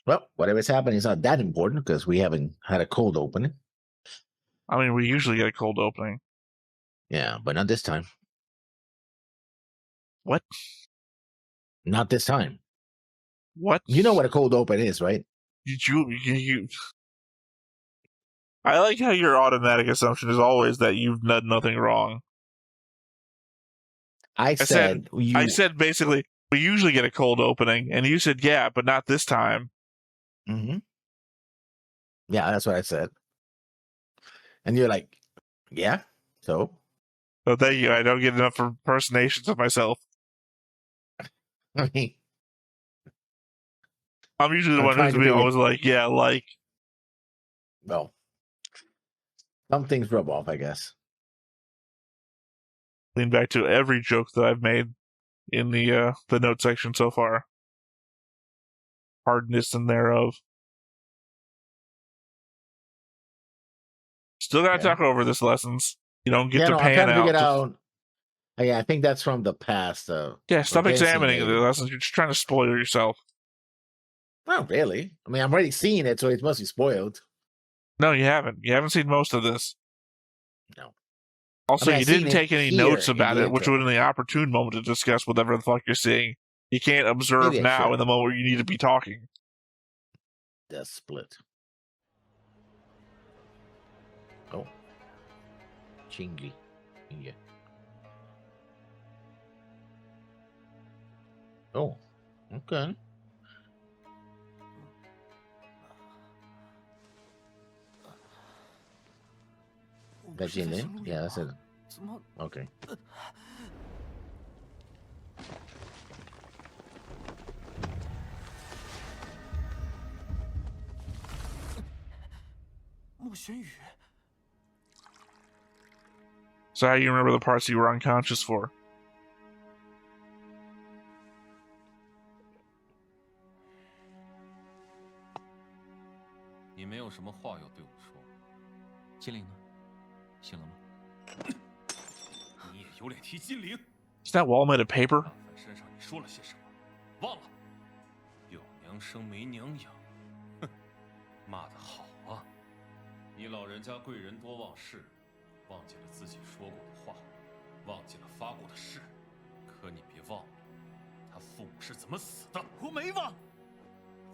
Speaker 2: Well, whatever's happening is not that important because we haven't had a cold opening.
Speaker 1: I mean, we usually get a cold opening.
Speaker 2: Yeah, but not this time.
Speaker 1: What?
Speaker 2: Not this time.
Speaker 1: What?
Speaker 2: You know what a cold open is, right?
Speaker 1: You I like how your automatic assumption is always that you've done nothing wrong.
Speaker 2: I said
Speaker 1: basically, we usually get a cold opening, and you said, yeah, but not this time.
Speaker 2: Mm-hmm. Yeah, that's what I said. And you're like, yeah, so?
Speaker 1: So thank you. I don't get enough impersonations of myself.
Speaker 2: I mean,
Speaker 1: I'm usually the
Speaker 2: I'm
Speaker 1: one
Speaker 2: trying
Speaker 1: who's
Speaker 2: to
Speaker 1: being
Speaker 2: do it.
Speaker 1: always like, yeah, like.
Speaker 2: well, some things rub off, I guess.
Speaker 1: Lean back to every joke that I've made in the note section so far. Hardness and thereof. Still gotta talk over this lessons. You don't get to
Speaker 2: I'm
Speaker 1: pan
Speaker 2: trying to
Speaker 1: out.
Speaker 2: figure out. Yeah, I think that's from the past.
Speaker 1: Yeah, stop
Speaker 2: Fancy
Speaker 1: examining the
Speaker 2: maybe.
Speaker 1: lessons. You're just trying to spoil yourself.
Speaker 2: Not really. I mean, I'm already seeing it, so it must be spoiled.
Speaker 1: No, you haven't. You haven't seen most of this.
Speaker 2: No.
Speaker 1: Also,
Speaker 2: I mean,
Speaker 1: you
Speaker 2: I've seen
Speaker 1: didn't
Speaker 2: it
Speaker 1: take any
Speaker 2: here
Speaker 1: notes
Speaker 2: in
Speaker 1: about
Speaker 2: the
Speaker 1: it, which
Speaker 2: intro.
Speaker 1: would have been the opportune moment to discuss whatever the fuck you're seeing. You can't observe
Speaker 2: Maybe I
Speaker 1: now
Speaker 2: should.
Speaker 1: in the moment where you need to be talking.
Speaker 2: The split. Oh. Chingy. Yeah. Oh. Okay. That's in there? Yeah, that's it. Okay.
Speaker 5: 莫玄羽，
Speaker 1: So how do you remember the parts you were unconscious for?
Speaker 5: 你没有什么话要对我说。金灵呢？醒了吗？你也有脸提金灵？
Speaker 1: Is that wall made of paper?
Speaker 5: 大凡身上你说了些什么？忘了？有娘生没娘养，哼，骂得好啊！你老人家贵人多忘事，忘记了自己说过的话，忘记了发过的誓。可你别忘了，他父母是怎么死的。我没忘，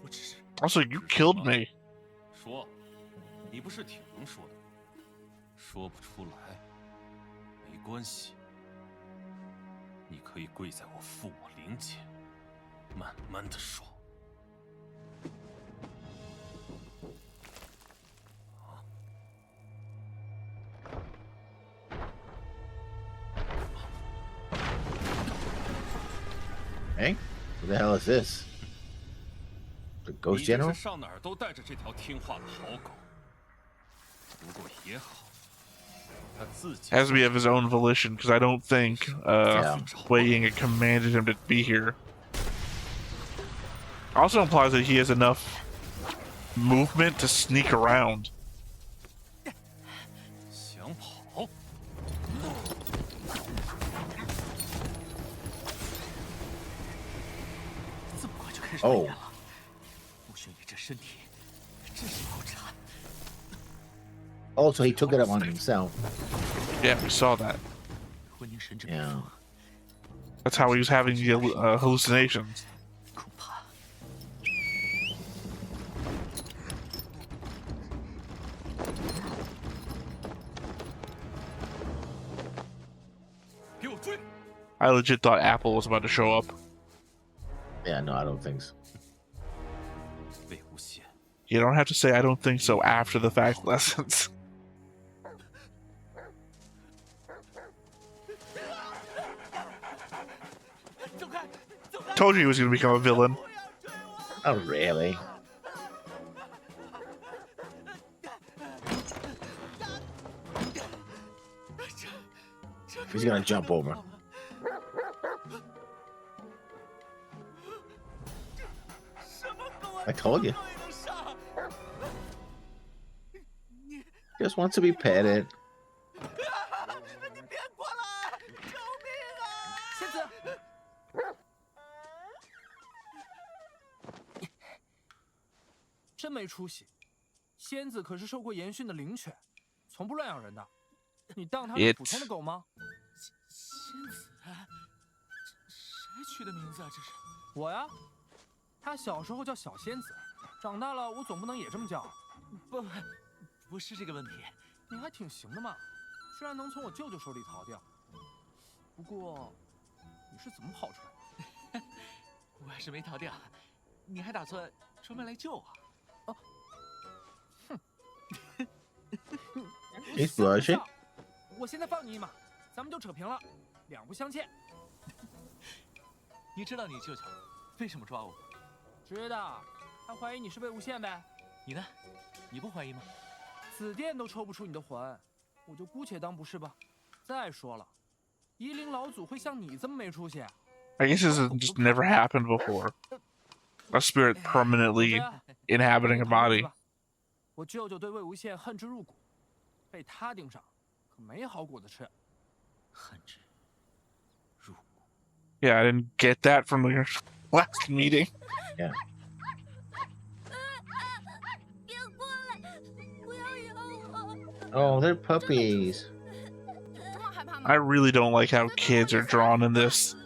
Speaker 5: 我只是。
Speaker 1: Also, you killed me.
Speaker 5: 说，你不是挺能说的吗？说不出来，没关系，你可以跪在我父母灵前，慢慢的说。
Speaker 2: Hey, what the hell is this? The
Speaker 5: 你
Speaker 2: Ghost
Speaker 5: 真
Speaker 2: General?
Speaker 5: 是上哪儿都带着这条听话的好狗。不过也好，他自己
Speaker 1: Has to be of his own volition, because I don't think
Speaker 2: Yeah.
Speaker 1: Wei Ying had commanded him to be here. Also implies that he has enough movement to sneak around.
Speaker 5: 想跑？这么快就开始扮演了？不逊你这身体，真是好馋。
Speaker 2: Also, he took it up on himself.
Speaker 1: Yeah, we saw that.
Speaker 5: 魂灵神之
Speaker 2: Yeah.
Speaker 1: That's how he was having the hallucinations.
Speaker 5: 恐怕 给我追！
Speaker 1: I legit thought Apple was about to show up.
Speaker 2: Yeah, no, I don't think so.
Speaker 5: 魏无羡，
Speaker 1: You don't have to say I don't think so after the fact lessons.
Speaker 5: 走开，走开！
Speaker 1: Told you he was going to become a villain.
Speaker 2: Oh, really? He's gonna jump over. I told you. Just wants to be petted.
Speaker 5: 你别过来！救命啊！仙子，真没出息。仙子可是受过严训的灵犬，从不乱咬人的。你当它是普通的狗吗？仙子，谁取的名字啊？这是我呀。它小时候叫小仙子，长大了我总不能也这么叫。不是这个问题。你还挺行的嘛，居然能从我舅舅手里逃掉。不过，你是怎么跑出来的？我要是没逃掉，你还打算专门来救我？哦，哼
Speaker 2: ！He's blushing.
Speaker 5: 我现在放你一马，咱们就扯平了，两不相欠。你知道你舅舅为什么抓我？知道，他怀疑你是魏无羡呗。你呢？你不怀疑吗？紫电都抽不出你的魂，我就姑且当不是吧。再说了，夷陵老祖会像你这么没出息
Speaker 1: ？I guess this has just never happened before. A spirit permanently inhabiting a body.
Speaker 5: 我舅舅对魏无羡恨之入骨，被他盯上，可没好果子吃。恨之入骨。
Speaker 1: Yeah, I didn't get that from the last meeting.
Speaker 2: Yeah. Oh, they're puppies.
Speaker 1: I really don't like how kids are drawn in this.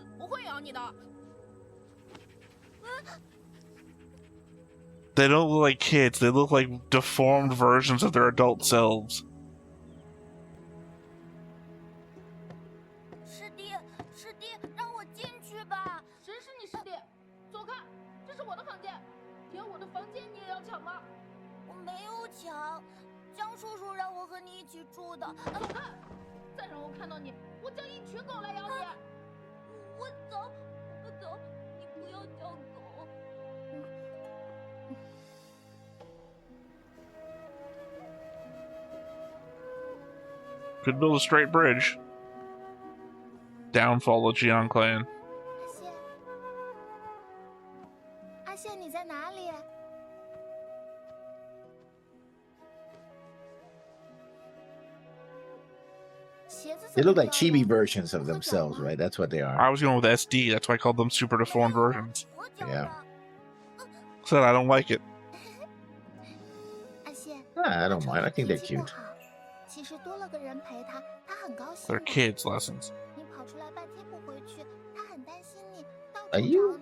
Speaker 1: They don't look like kids, they look like deformed versions of their adult selves.
Speaker 6: 师弟，师弟，让我进去吧！谁是你师弟？走开！这是我的房间，连我的房间你也要抢吗？我没有抢，江叔叔让我和你一起住的。走开！再让我看到你，我叫一群狗来咬你！我走，我走，你不要叫狗。
Speaker 1: Could build a straight bridge. Downfall of Jiang Clan.
Speaker 6: 阿谢，你在哪里？
Speaker 2: They look like chibi versions of themselves, right? That's what they are.
Speaker 1: I was going with SD, that's why I called them super deformed versions.
Speaker 2: Yeah.
Speaker 1: Said I don't like it.
Speaker 2: I don't mind. I think they're cute.
Speaker 1: They're kids' lessons.
Speaker 2: Are you?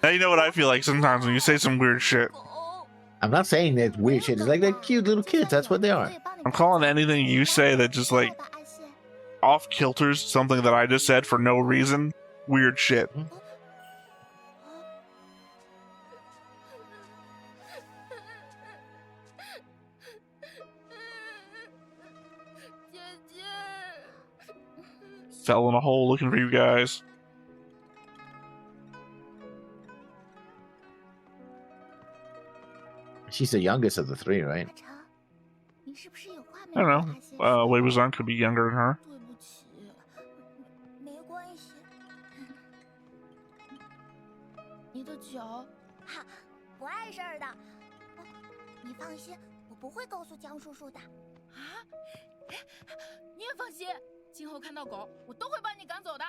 Speaker 1: Now you know what I feel like sometimes when you say some weird shit.
Speaker 2: I'm not saying that weird shit. It's like they're cute little kids. That's what they are.
Speaker 1: I'm calling anything you say that just like off kilters something that I just said for no reason weird shit. Fell in a hole looking for you guys.
Speaker 2: She's the youngest of the three, right?
Speaker 1: I don't know. Wei Wuzong could be younger than her.
Speaker 6: 的脚。
Speaker 7: 哈，不碍事儿的。你放心，我不会告诉江叔叔的。
Speaker 6: 啊？你也放心，今后看到狗，我都会帮你赶走的。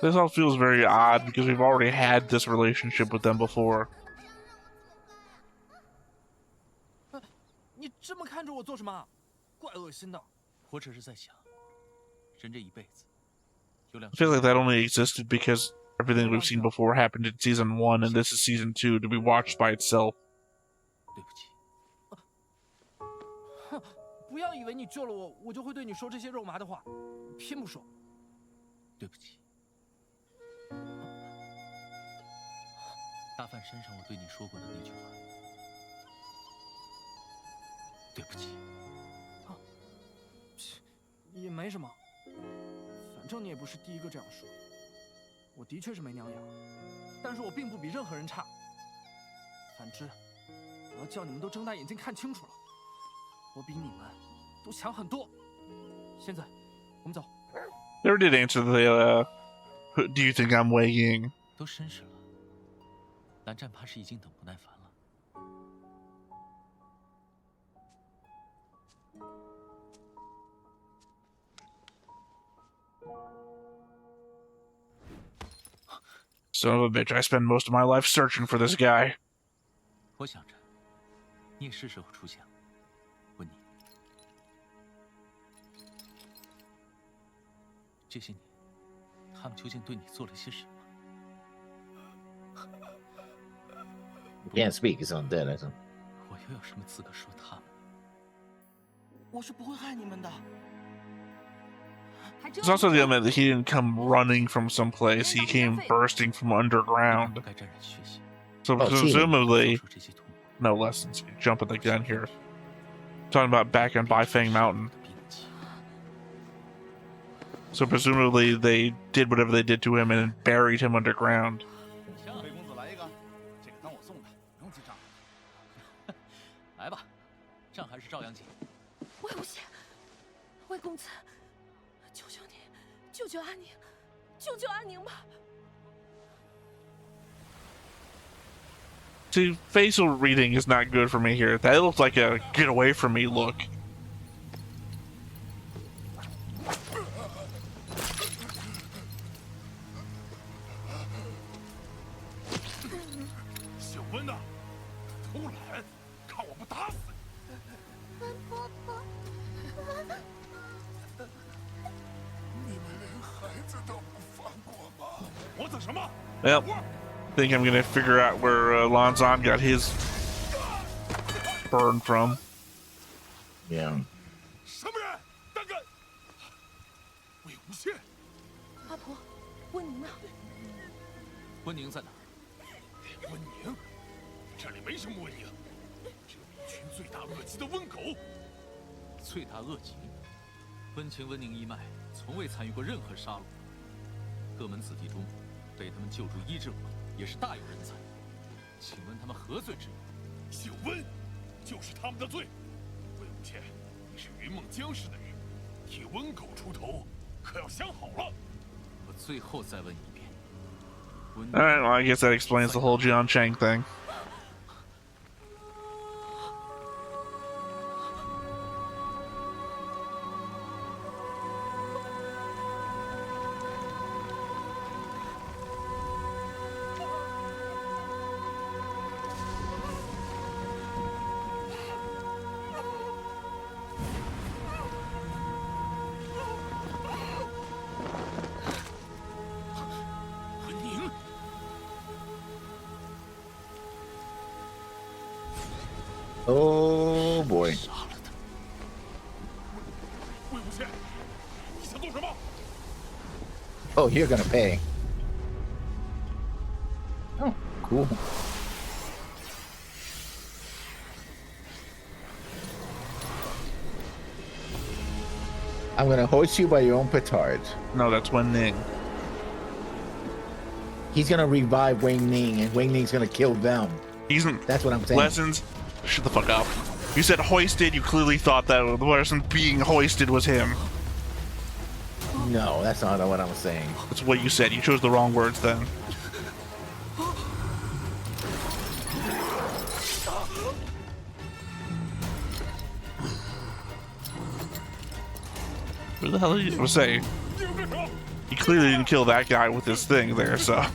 Speaker 1: This all feels very odd because we've already had this relationship with them before.
Speaker 8: 你这么看着我做什么？怪恶心的。
Speaker 9: 我只是在想，人这一辈子有两。
Speaker 1: I feel like that only existed because everything we've seen before happened in season 1 and this is season 2 to be watched by itself.
Speaker 9: 对不起。
Speaker 8: 哼，不要以为你救了我，我就会对你说这些肉麻的话，偏不说。
Speaker 9: 对不起。大饭山上我对你说过的那句话。对不起。
Speaker 8: 也没什么，反正你也不是第一个这样说。我的确是没娘养，但是我并不比任何人差。反之，我要叫你们都睁大眼睛看清楚了，我比你们都强很多。现在，我们走。
Speaker 1: Never did answer the, do you think I'm weighing?
Speaker 9: 都绅士了，蓝湛怕是已经等不耐烦了。
Speaker 1: Son of a bitch, I spend most of my life searching for this guy.
Speaker 9: 我想着，你也是时候出现了。问你，这些年，他们究竟对你做了些什么？
Speaker 2: You can't speak, it's on dead, isn't it?
Speaker 9: 我又有什么资格说他们？
Speaker 8: 我是不会害你们的。
Speaker 1: It's also the element that he didn't come running from someplace, he came bursting from underground.
Speaker 9: 不该沾染血血。
Speaker 1: So
Speaker 2: Oh,
Speaker 1: presumably,
Speaker 9: 做出这些痛苦
Speaker 1: no lessons. Jumping the gun here. Talking about back on Baifeng Mountain.
Speaker 9: 的兵器。
Speaker 1: So presumably they did whatever they did to him and buried him underground.
Speaker 5: 魏公子来一个，这个当我送的，不用记账。
Speaker 9: 来吧，账还是照样结。
Speaker 6: 魏无羡，魏公子，求求你，救救阿宁，救救阿宁吧！
Speaker 1: See, facial reading is not good for me here. That looks like a get away from me look.
Speaker 5: 小温呐，偷懒，看我不打死你！
Speaker 7: 婆婆，
Speaker 5: 你们连孩子都不放过吗？我等什么？
Speaker 1: Yep. Think I'm gonna figure out where Lanzan got his burn from.
Speaker 2: Yeah.
Speaker 5: 什么人？胆敢！魏无羡，
Speaker 6: 阿婆，温宁呢？
Speaker 9: 温宁在哪儿？
Speaker 5: 温宁，这里没什么温宁，只有一群罪大恶极的温狗。
Speaker 9: 罪大恶极。温情温宁一脉从未参与过任何杀戮，各门子弟中被他们救助医治过的也是大有人才。请问他们何罪之有？
Speaker 5: 小温，就是他们的罪。魏无羡，你是云梦江氏的人，替温狗出头，可要想好了。
Speaker 9: 我最后再问一遍。温宁
Speaker 1: Alright, well, I guess that explains the whole Jian Chang thing.
Speaker 2: Oh boy.
Speaker 9: 杀了他！
Speaker 5: 魏无羡，你想做什么？
Speaker 2: Oh, you're gonna pay. Oh, cool. I'm gonna hoist you by your own petard.
Speaker 1: No, that's Wen Ning.
Speaker 2: He's gonna revive Wang Ning, and Wang Ning's gonna kill them.
Speaker 1: He's in
Speaker 2: That's what I'm saying.
Speaker 1: lessons. Shut the fuck up. You said hoisted, you clearly thought that the person being hoisted was him.
Speaker 2: No, that's not what I'm saying.
Speaker 1: That's what you said. You chose the wrong words then. What the hell did you say? He clearly didn't kill that guy with his thing there, so.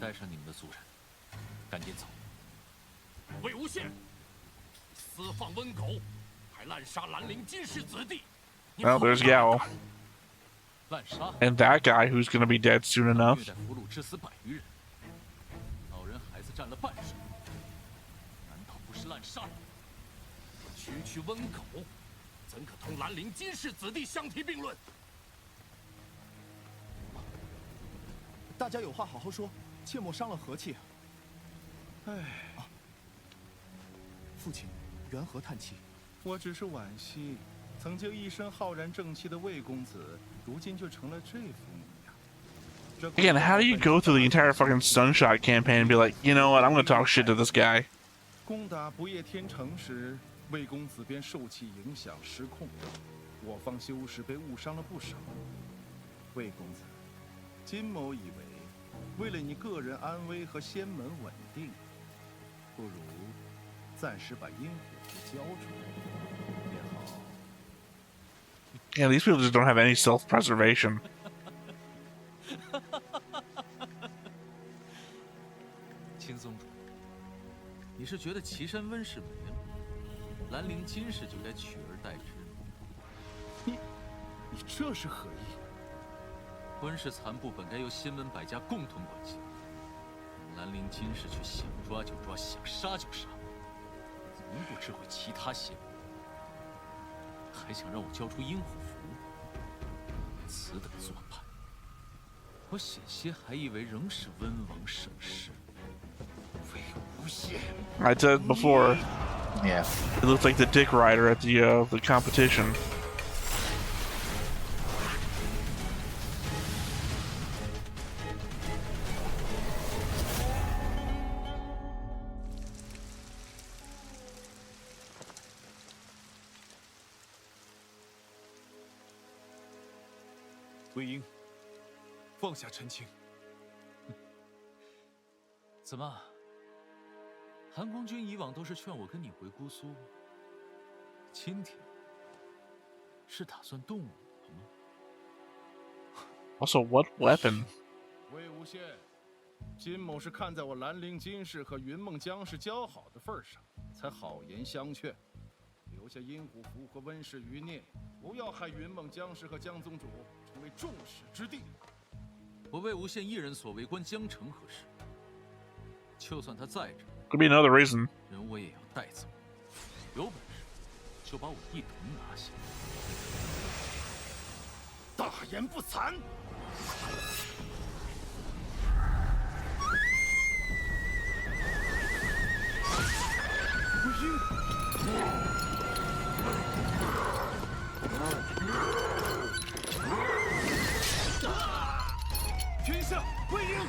Speaker 9: 带上你们的族人，赶紧走。魏无羡，私放温狗，还滥杀兰陵金氏子弟。
Speaker 1: Well, there's Yao.
Speaker 9: 滥杀
Speaker 1: And that guy who's gonna be dead soon
Speaker 9: 虐
Speaker 1: enough.
Speaker 9: 待俘虏致死100余人，老人孩子占了半数，难道不是滥杀？区区温狗，怎可同兰陵金氏子弟相提并论？
Speaker 8: 大家有话好好说，切莫伤了和气。哎，父亲，缘何叹气？
Speaker 10: 我只是惋惜，曾经一身浩然正气的魏公子，如今却成了这副模样。
Speaker 1: Again, how do you go through the entire fucking Sunshot campaign and be like, you know what, I'm gonna talk shit to this guy?
Speaker 10: 攻打不夜天城时，魏公子便受其影响失控，我方修士被误伤了不少。魏公子，金某以为，为了你个人安危和仙门稳定，不如暂时把阴虎符交出来也好。
Speaker 1: Yeah, these people just don't have any self-preservation.
Speaker 9: 青宗主，你是觉得岐山温氏没了，兰陵金氏就该取而代之？
Speaker 10: 你这是何意？
Speaker 9: 温氏残部本该由仙门百家共同管辖，兰陵金氏却想抓就抓，想杀就杀，从不知会其他仙门，还想让我交出阴虎符？此等做派，我险些还以为仍是温王盛世。
Speaker 1: I said before.
Speaker 2: Yeah.
Speaker 1: It looks like the dick rider at the competition.
Speaker 10: “魏婴，放下陈情。”
Speaker 9: 怎么？韩光君以往都是劝我跟你回姑苏，今天是打算动我了吗？
Speaker 1: Also, what weapon?
Speaker 10: 魏无羡，金某是看在我兰陵金氏和云梦江氏交好的份上，才好言相劝，留下阴虎符和温氏余孽，不要害云梦江氏和江宗主成为众矢之的。
Speaker 9: 我魏无羡一人所为关江城何事？就算他在这。
Speaker 1: Could be another reason.
Speaker 9: 人我也要带走，有本事就把我一同拿下。
Speaker 10: 大言不惭！
Speaker 5: 天下魏婴。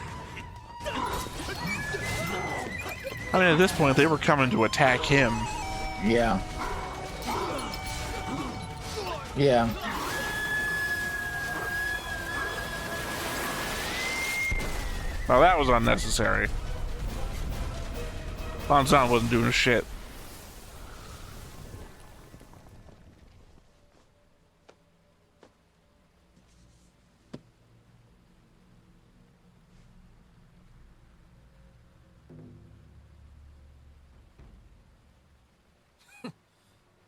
Speaker 1: I mean, at this point, they were coming to attack him.
Speaker 2: Yeah. Yeah.
Speaker 1: Well, that was unnecessary. Lan Zhan wasn't doing shit.
Speaker 9: “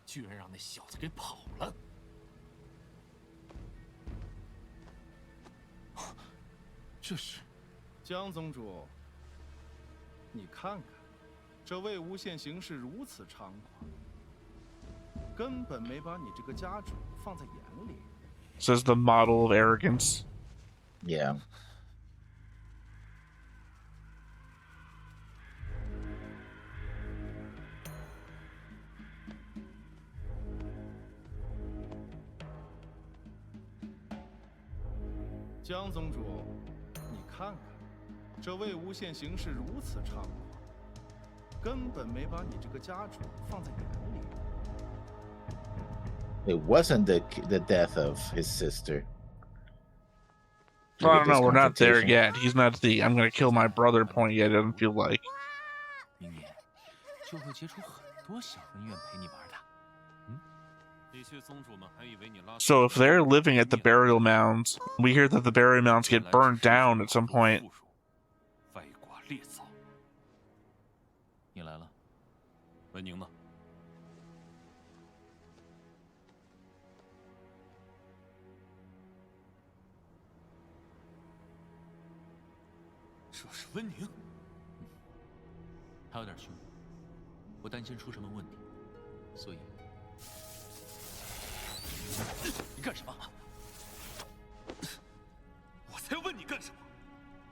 Speaker 9: 居然让那小子给跑了！这是
Speaker 10: 江宗主，你看看，这魏无羡行事如此猖狂，根本没把你这个家主放在眼里。”
Speaker 1: Says the model of arrogance.
Speaker 2: Yeah.
Speaker 10: 江宗主，你看看，这魏无羡行事如此猖狂，根本没把你这个家主放在眼里。
Speaker 2: It wasn't the death of his sister.
Speaker 1: Well, I don't know. We're not there yet. He's not at the I'm going to kill my brother point yet. It doesn't feel like.
Speaker 9: 明年就会结出很多小恩怨陪你玩的。
Speaker 1: So if they're living at the burial mounds, we hear that the burial mounds get burned down at some point.
Speaker 9: 你来了，
Speaker 5: 文宁呢？这是温宁。
Speaker 9: 他有点凶，我担心出什么问题，所以。你干什么？
Speaker 5: 我才问你干什么？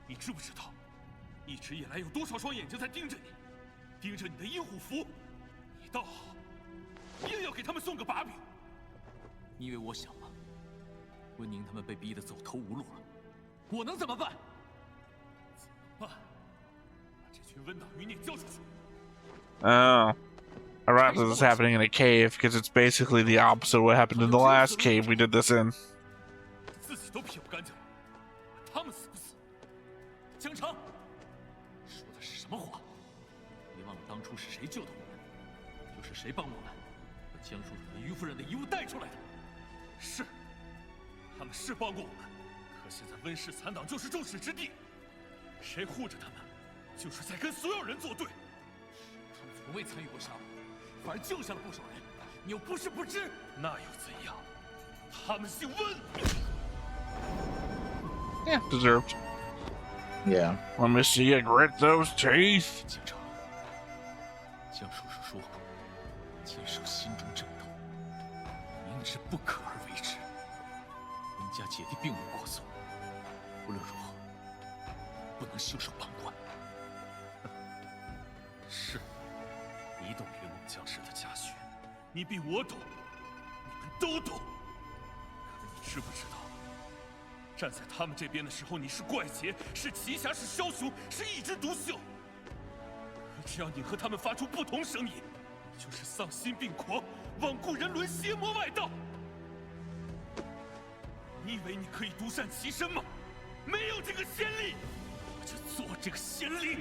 Speaker 5: 你知不知道，一直以来有多少双眼睛在盯着你，盯着你的阴虎符？你倒好，硬要给他们送个把柄。
Speaker 9: 你以为我想吗？温宁他们被逼得走投无路了，我能怎么办？
Speaker 5: 怎么办？把这群温党余孽交出去。
Speaker 1: Oh. Ironic this is happening in a cave, because it's basically the opposite of what happened in the last cave we did this in.
Speaker 5: 自己都撇不干净了，他们死不死？江城，说的是什么话？别忘了当初是谁救的我们，就是谁帮我们把江叔叔和于夫人的遗物带出来的。是，他们是帮过我们，可现在温氏残党就是众矢之的，谁护着他们，就是在跟所有人作对。
Speaker 9: 他们从未参与过杀戮。反而救下了不少人，你又不是不知，
Speaker 5: 那又怎样？他们姓温。
Speaker 1: Yeah, deserved.
Speaker 2: Yeah.
Speaker 1: Let me see you grit those teeth.
Speaker 9: 警长，江叔叔说过，坚守心中正道，明知不可而为之。温家姐弟并无过错，无论如何，不能袖手旁观。
Speaker 5: 是，你懂云梦江氏的家学，你比我懂，你们都懂。可你知不知道，站在他们这边的时候，你是怪杰，是奇侠，是枭雄，是一枝独秀。可只要你和他们发出不同声音，你就是丧心病狂、罔顾人伦、邪魔外道。你以为你可以独善其身吗？没有这个先例，我就做这个先例。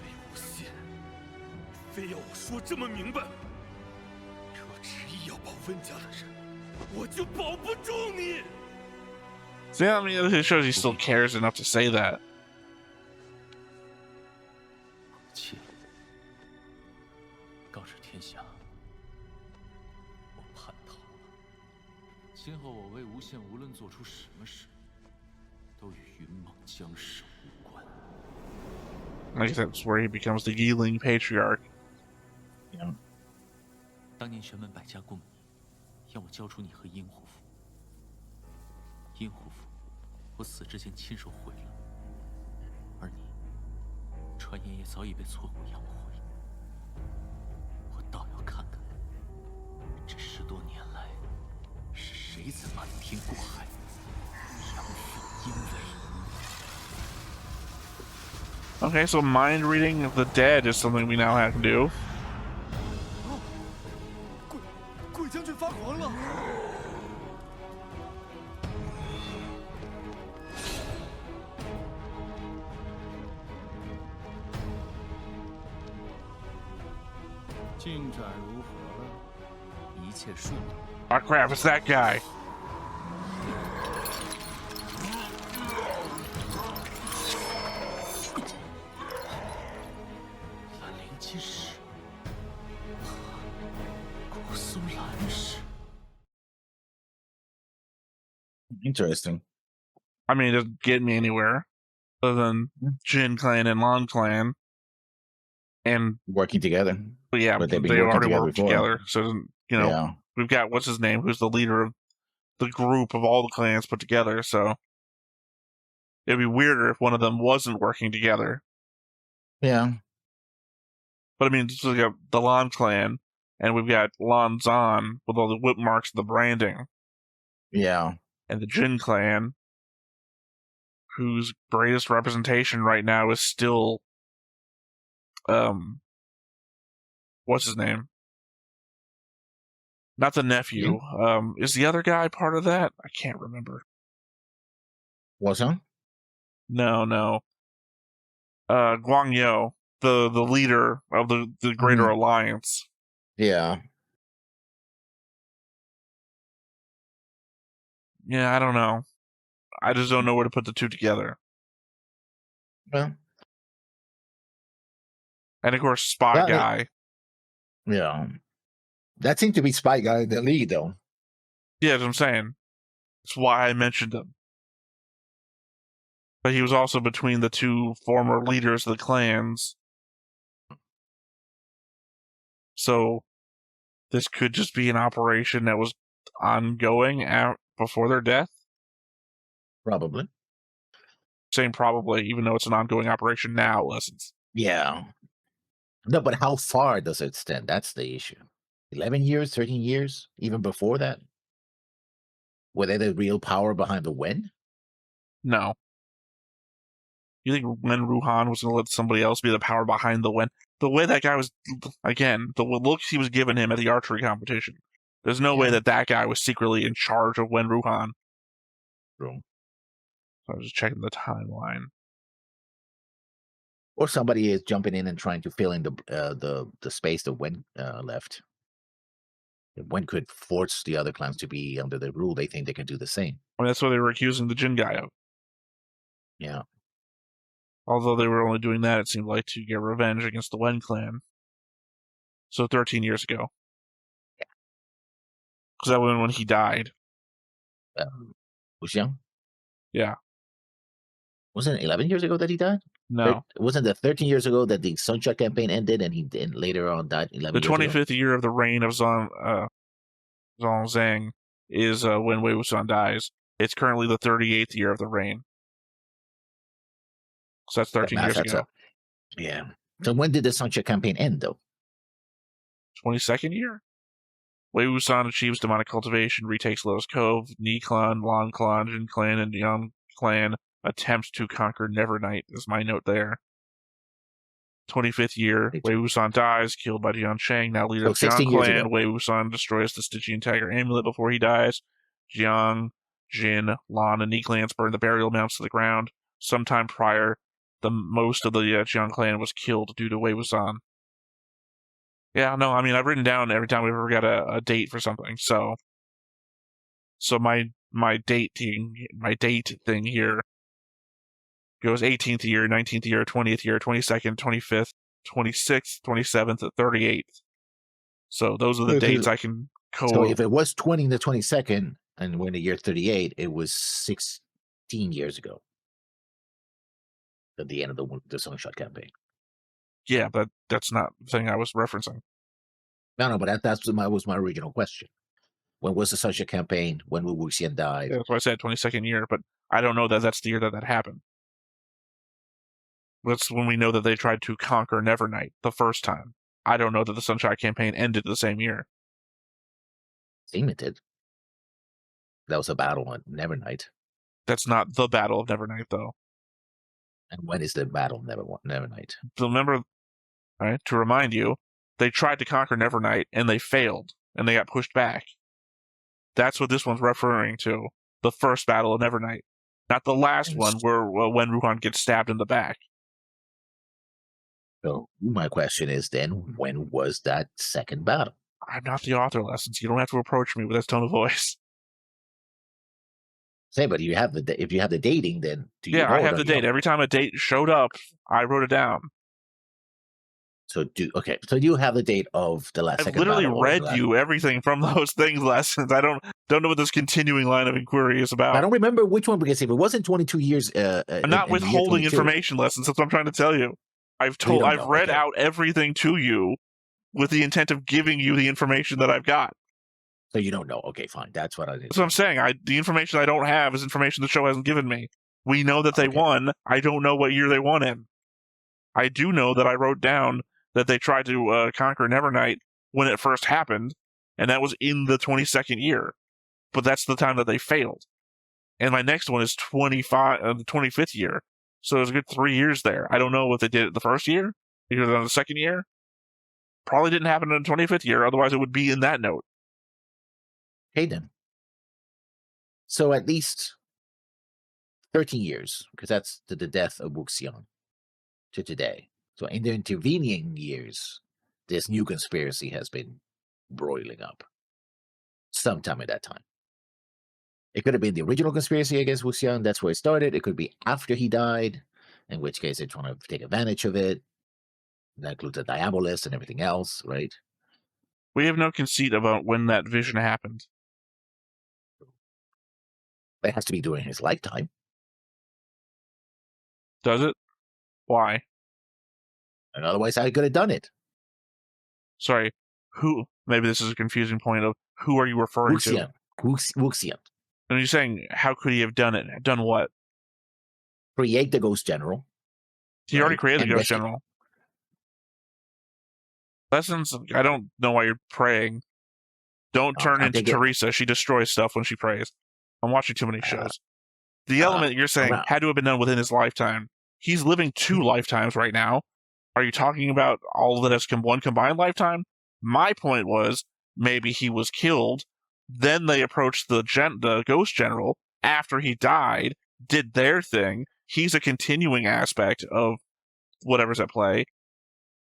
Speaker 5: 魏无羡，非要我说这么明白？若执意要保温家的人，我就保不住你。
Speaker 1: See, I mean, it shows he still cares enough to say that.
Speaker 9: 妾告知天下，我叛逃了。今后我魏无羡无论做出什么事，都与云梦江氏无关。
Speaker 1: I guess that's where he becomes the Yiling patriarch.
Speaker 2: Yeah.
Speaker 9: 当年玄门百家共议，要我交出你和殷护府。殷护府，我死之前亲手毁了，而你，传言也早已被挫骨扬灰。我倒要看看，这10多年来，是谁在瞒天过海，阳奉阴违。
Speaker 1: Okay, so mind reading of the dead is something we now have to do.
Speaker 8: 鬼将军发狂了！
Speaker 10: 进展如何？
Speaker 9: 一切顺利。
Speaker 1: Oh crap, it's that guy.
Speaker 9: 兰陵金氏，古松兰氏。
Speaker 2: Interesting.
Speaker 1: I mean, it doesn't get me anywhere other than Jin Clan and Long Clan. And,
Speaker 2: Working together.
Speaker 1: but yeah,
Speaker 2: But
Speaker 1: they
Speaker 2: they've been working
Speaker 1: already
Speaker 2: together
Speaker 1: worked
Speaker 2: before.
Speaker 1: together. So, you know,
Speaker 2: Yeah.
Speaker 1: we've got, what's his name, who's the leader of the group of all the clans put together. So, it'd be weirder if one of them wasn't working together.
Speaker 2: Yeah.
Speaker 1: But I mean, just like the Lan clan, And we've got Lan Zan with all the whip marks and the branding.
Speaker 2: Yeah.
Speaker 1: And the Jin clan, whose greatest representation right now is still, what's his name? Not the nephew. Is the other guy part of that? I can't remember.
Speaker 2: Wuxian?
Speaker 1: No. Guang Yo, the leader of the Greater Alliance.
Speaker 2: Yeah.
Speaker 1: Yeah, I don't know. I just don't know where to put the two together.
Speaker 2: Well.
Speaker 1: And of course, Spy Guy.
Speaker 2: Yeah. That seemed to be Spy Guy the lead, though.
Speaker 1: Yeah, that's what I'm saying. That's why I mentioned him. But he was also between the two former leaders of the clans. So this could just be an operation that was ongoing before their death?
Speaker 2: Probably.
Speaker 1: Saying probably, even though it's an ongoing operation now, lessons.
Speaker 2: Yeah. No, but how far does it extend? That's the issue. 11 years, 13 years, even before that? Were they the real power behind the Wen?
Speaker 1: No. You think Wen Wuhan was going to let somebody else be the power behind the Wen? The way that guy was, again, the looks he was giving him at the archery competition, there's no way that guy was secretly in charge of Wen Wuhan.
Speaker 2: True.
Speaker 1: So I was just checking the timeline.
Speaker 2: Or somebody is jumping in and trying to fill in the space that Wen left. Wen could force the other clans to be under the rule. They think they can do the same.
Speaker 1: I mean, that's what they were accusing the Jin guy of.
Speaker 2: Yeah.
Speaker 1: Although they were only doing that, it seemed like, to get revenge against the Wen clan. So 13 years ago.
Speaker 2: Yeah.
Speaker 1: Because that was when he died.
Speaker 2: Wuxian?
Speaker 1: Yeah.
Speaker 2: Wasn't it 11 years ago that he died?
Speaker 1: No.
Speaker 2: Wasn't it 13 years ago that the Sunshine campaign ended and he later on died 11
Speaker 1: the
Speaker 2: years ago?
Speaker 1: 25th year of the reign of Zhang is when Wei Wuxian dies. It's currently the 38th year of the reign. So that's 13 years ago.
Speaker 2: Yeah. So when did the Sunshine campaign end, though?
Speaker 1: 22nd year? Wei Wuxian achieves demonic cultivation, retakes Lotus Cove, Ni clan, Lan clan, Jin clan, and Yang clan attempt to conquer Nevernight, is my note there. 25th year, Wei Wuxian dies, killed by Jian Shang, now leader of Jiang clan. Wei Wuxian destroys the Stygian Tiger amulet before he dies. Jiang, Jin, Lan, and Ni clans burn the burial mounts to the ground. Sometime prior, most of the Jiang clan was killed due to Wei Wuxian. Yeah, no, I mean, I've written down every time we've ever got a date for something, so my date thing here goes 18th year, 19th year, 20th year, 22nd, 25th, 26th, 27th, 38th. So those are the dates I can
Speaker 2: So if it was 20 to 22nd and we're in the year 38, it was 16 years ago at the end of the Sunshot campaign.
Speaker 1: Yeah, but that's not the thing I was referencing.
Speaker 2: No, but that was my original question. When was the Sunshot campaign? When Wu Wuxian died?
Speaker 1: Yeah, that's why I said 22nd year, but I don't know that that's the year that happened. That's when we know that they tried to conquer Nevernight the first time. I don't know that the Sunshine campaign ended the same year.
Speaker 2: Seemed it did. That was a battle on Nevernight.
Speaker 1: That's not the Battle of Nevernight, though.
Speaker 2: And when is the battle of Nevernight?
Speaker 1: So remember, right, to remind you, they tried to conquer Nevernight, and they failed, and they got pushed back. That's what this one's referring to. The first Battle of Nevernight. Not the last one where Wen Wuhan gets stabbed in the back.
Speaker 2: So my question is then, when was that second battle?
Speaker 1: I'm not the author, Lessons. You don't have to approach me with that tone of voice.
Speaker 2: Say, but if you have the dating, then do you know
Speaker 1: I have the date. Every time a date showed up, I wrote it down.
Speaker 2: So you have the date of the last.
Speaker 1: I've literally read you everything from those things, Lessons. I don't know what this continuing line of inquiry is about.
Speaker 2: I don't remember which one, because if it wasn't 22 years,
Speaker 1: I'm not withholding information, Lessons. That's what I'm trying to tell you. I've read out everything to you with the intent of giving you the information that I've got.
Speaker 2: So you don't know. Okay, fine. That's what I did.
Speaker 1: That's what I'm saying. The information I don't have is information the show hasn't given me. We know that they won. I don't know what year they won in. I do know that I wrote down that they tried to conquer Nevernight when it first happened, and that was in the 22nd year. But that's the time that they failed. And my next one is the 25th year. So there's a good 3 years there. I don't know what they did the first year, because on the second year, probably didn't happen in the 25th year, otherwise it would be in that note.
Speaker 2: Okay, then. So at least 13 years, because that's the death of wuxian to today. So in the intervening years, this new conspiracy has been broiling up sometime at that time. It could have been the original conspiracy against wuxian. That's where it started. It could be after he died, in which case they're trying to take advantage of it. That includes the Diabolist and everything else, right?
Speaker 1: We have no conceit about when that vision happened.
Speaker 2: It has to be during his lifetime.
Speaker 1: Does it? Why?
Speaker 2: And otherwise, I could have done it.
Speaker 1: Sorry, who? Maybe this is a confusing point of who are you referring to?
Speaker 2: Wuxian.
Speaker 1: And you're saying, how could he have done it? Done what?
Speaker 2: Create the Ghost General.
Speaker 1: He already created the Ghost General. Lessons, I don't know why you're praying. Don't turn into Teresa. She destroys stuff when she prays. I'm watching too many shows. The element you're saying had to have been done within his lifetime. He's living 2 lifetimes right now. Are you talking about all of it as one combined lifetime? My point was, maybe he was killed, then they approached the Ghost General after he died, did their thing. He's a continuing aspect of whatever's at play.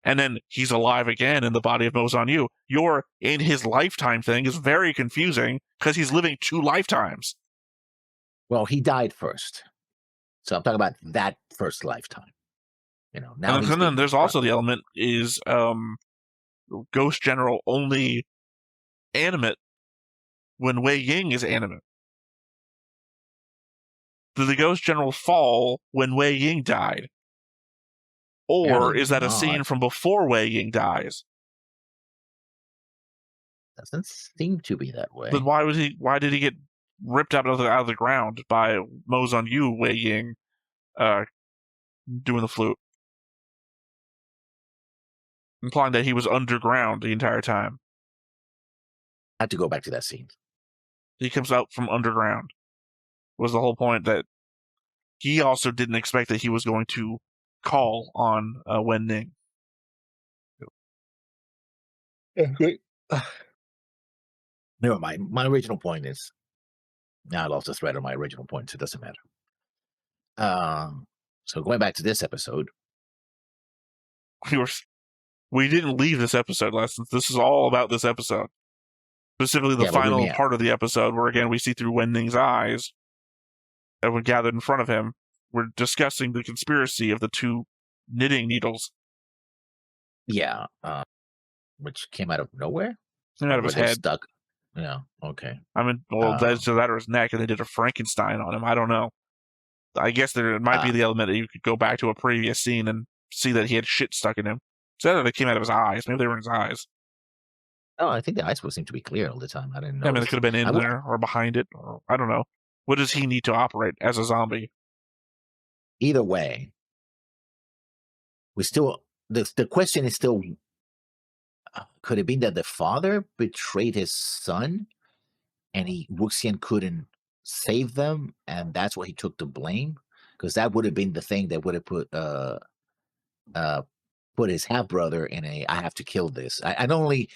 Speaker 1: And then he's alive again in the body of Mozan Yu. Your in his lifetime thing is very confusing because he's living 2 lifetimes.
Speaker 2: Well, he died first. So I'm talking about that first lifetime. Now
Speaker 1: and then there's also the element is Ghost General only animate when Wei Ying is animate. Did the Ghost General fall when Wei Ying died? Or is that a scene from before Wei Ying dies?
Speaker 2: Doesn't seem to be that way.
Speaker 1: Then why did he get ripped out of the ground by Mozan Yu Wei Ying doing the flute? Implying that he was underground the entire time.
Speaker 2: I have to go back to that scene.
Speaker 1: He comes out from underground. Was the whole point that he also didn't expect that he was going to call on Wen Ning.
Speaker 2: Never mind. My original point is... Now I lost the thread of my original point, so it doesn't matter. So going back to this episode...
Speaker 1: We didn't leave this episode, Lessons. This is all about this episode. Specifically the final part of the episode where, again, we see through Wen Ning's eyes, everyone gathered in front of him. We're discussing the conspiracy of the 2 knitting needles.
Speaker 2: Yeah. Which came out of nowhere?
Speaker 1: Came out of his head.
Speaker 2: Stuck. Yeah, okay.
Speaker 1: I mean, well, that's that or his neck, and they did a Frankenstein on him. I don't know. I guess there might be the element that you could go back to a previous scene and see that he had shit stuck in him. So that they came out of his eyes. Maybe they were in his eyes.
Speaker 2: Oh, I think the eyes seem to be clear all the time. I didn't know.
Speaker 1: I mean, it could have been in there or behind it. Or, I don't know. What does he need to operate as a zombie?
Speaker 2: Either way, we still... The question is still... could it be that the father betrayed his son and Wuxian couldn't save them, and that's what he took to blame? Because that would have been the thing that would have put his half-brother in I have to kill this. I not only...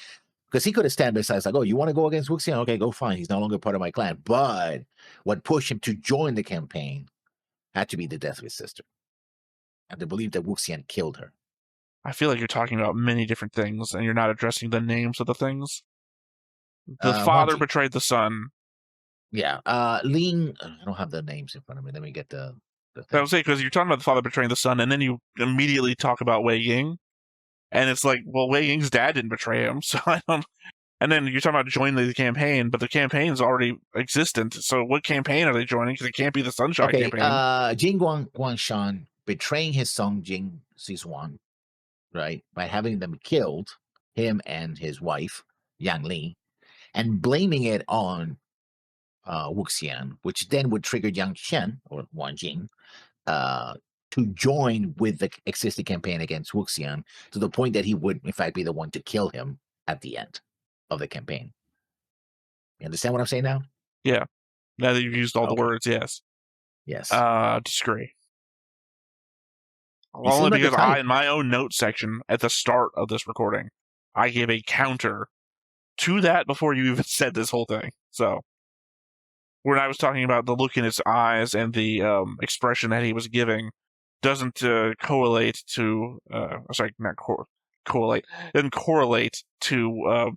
Speaker 2: Because he could have stand beside, like, oh, you want to go against Wuxian? Okay, go fine. He's no longer part of my clan. But what pushed him to join the campaign had to be the death of his sister. And to believe that Wuxian killed her.
Speaker 1: I feel like you're talking about many different things, and you're not addressing the names of the things. The father betrayed the son.
Speaker 2: Yeah. Ling... I don't have the names in front of me. Let me get the
Speaker 1: I would say, because you're talking about the father betraying the son, and then you immediately talk about Wei Ying. And it's like, well, Wei Ying's dad didn't betray him, so I don't... And then you're talking about joining the campaign, but the campaign's already existent, so what campaign are they joining? Because it can't be the Sunshine campaign.
Speaker 2: Jing Guangshan betraying his son, Jing Xizhuan, right, by having them killed, him and his wife, Yang Li, and blaming it on Wuxian, which then would trigger Yang Chen, or Wang Jing, to join with the existing campaign against Wuxian, to the point that he would, in fact, be the one to kill him at the end of the campaign. You understand what I'm saying now?
Speaker 1: Yeah. Now that you've used all the
Speaker 2: Okay.
Speaker 1: words, yes.
Speaker 2: Yes.
Speaker 1: Disagree.
Speaker 2: You seem
Speaker 1: Only
Speaker 2: like the
Speaker 1: because I,
Speaker 2: type.
Speaker 1: in my own note section at the start of this recording, I gave a counter to that before you even said this whole thing. So, when I was talking about the look in his eyes and the expression that he was giving, doesn't correlate to correlate. Doesn't correlate to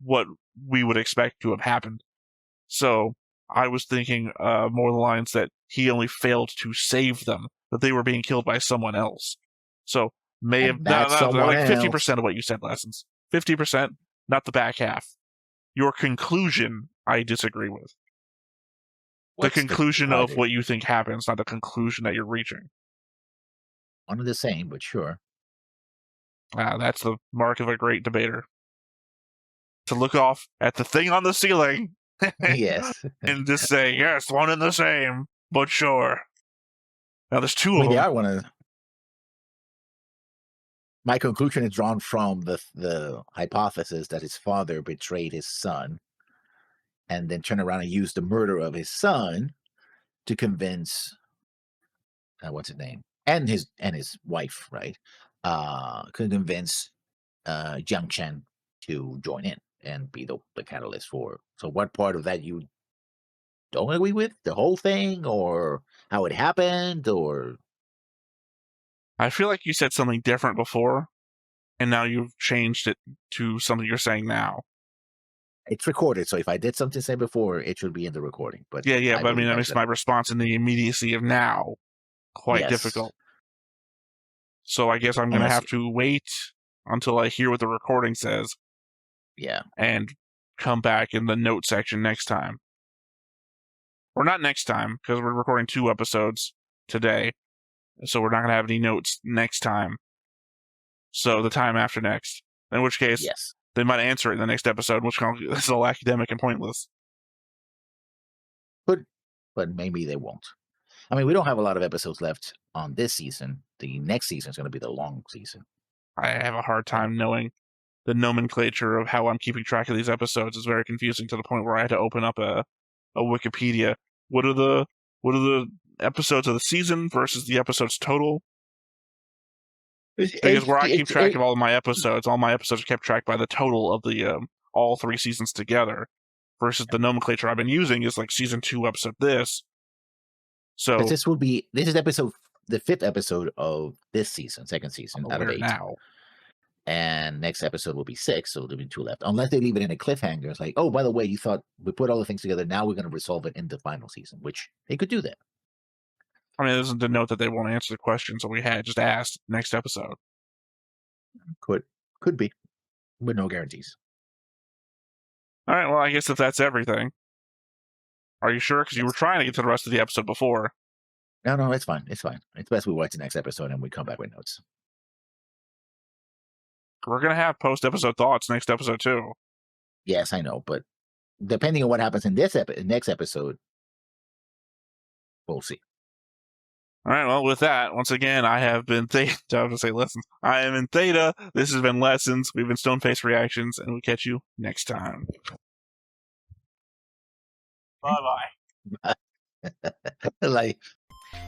Speaker 1: what we would expect to have happened. So I was thinking more the lines that he only failed to save them, that they were being killed by someone else. So may have like 50% of what you said, Lessons. 50%, not the back half. Your conclusion, I disagree with.
Speaker 2: What's
Speaker 1: the conclusion of
Speaker 2: the
Speaker 1: what you think happens, not the conclusion that you're reaching.
Speaker 2: One of the same, but sure.
Speaker 1: That's the mark of a great debater. To look off at the thing on the ceiling
Speaker 2: Yes.
Speaker 1: and just say, yes, one and the same, but sure. Now there's two
Speaker 2: I
Speaker 1: of
Speaker 2: mean,
Speaker 1: them.
Speaker 2: they are one of. My conclusion is drawn from the hypothesis that his father betrayed his son and then turned around and used the murder of his son to convince what's his name? And his wife, right? Could convince Jiang Chen to join in and be the catalyst for. So what part of that you don't agree with? The whole thing, or how it happened, or?
Speaker 1: I feel like you said something different before, and now you've changed it to something you're saying now.
Speaker 2: It's recorded, so if I did something say before, it should be in the recording. But
Speaker 1: yeah, but I mean, that makes my response in the immediacy of now quite difficult. So I guess I'm going to have to wait until I hear what the recording says.
Speaker 2: Yeah.
Speaker 1: And come back in the note section next time. Or not next time, because we're recording 2 episodes today. So we're not going to have any notes next time. So the time after next. In which case, they might answer it in the next episode, which is all academic and pointless.
Speaker 2: But maybe they won't. I mean, we don't have a lot of episodes left on this season. The next season is going to be the long season.
Speaker 1: I have a hard time knowing the nomenclature of how I'm keeping track of these episodes. Is very confusing to the point where I had to open up a Wikipedia. What are the episodes of the season versus the episodes total? Because where I keep track of all my episodes are kept track by the total of the all 3 seasons together. Versus the nomenclature I've been using is like season 2 episode this. So
Speaker 2: this is the 5th episode of this season, 2nd season out of 8.
Speaker 1: Now.
Speaker 2: And next episode will be 6, so there'll be 2 left. Unless they leave it in a cliffhanger. It's like, oh, by the way, you thought we put all the things together. Now we're going to resolve it in the final season, which they could do that.
Speaker 1: I mean, it isn't to note that they won't answer the questions that we had just asked next episode.
Speaker 2: Could be, but no guarantees.
Speaker 1: All right, well, I guess if that's everything. Are you sure? Because you were trying to get to the rest of the episode before.
Speaker 2: No, it's fine. It's fine. It's best we watch the next episode and we come back with notes.
Speaker 1: We're going to have post-episode thoughts next episode, too.
Speaker 2: Yes, I know, but depending on what happens in this next episode, we'll see.
Speaker 1: All right, well, with that, once again, I have been Theta. I was going to say Lessons. I am in Theta. This has been Lessons. We've been Stoneface Reactions, and we'll catch you next time. Bye-bye.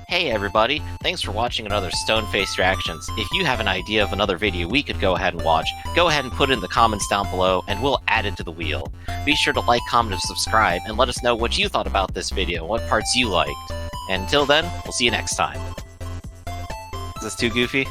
Speaker 11: Hey everybody, thanks for watching another Stoneface Reactions. If you have an idea of another video we could go ahead and watch, go ahead and put it in the comments down below and we'll add it to the wheel. Be sure to like, comment, and subscribe, and let us know what you thought about this video and what parts you liked. And until then, we'll see you next time. Is this too goofy?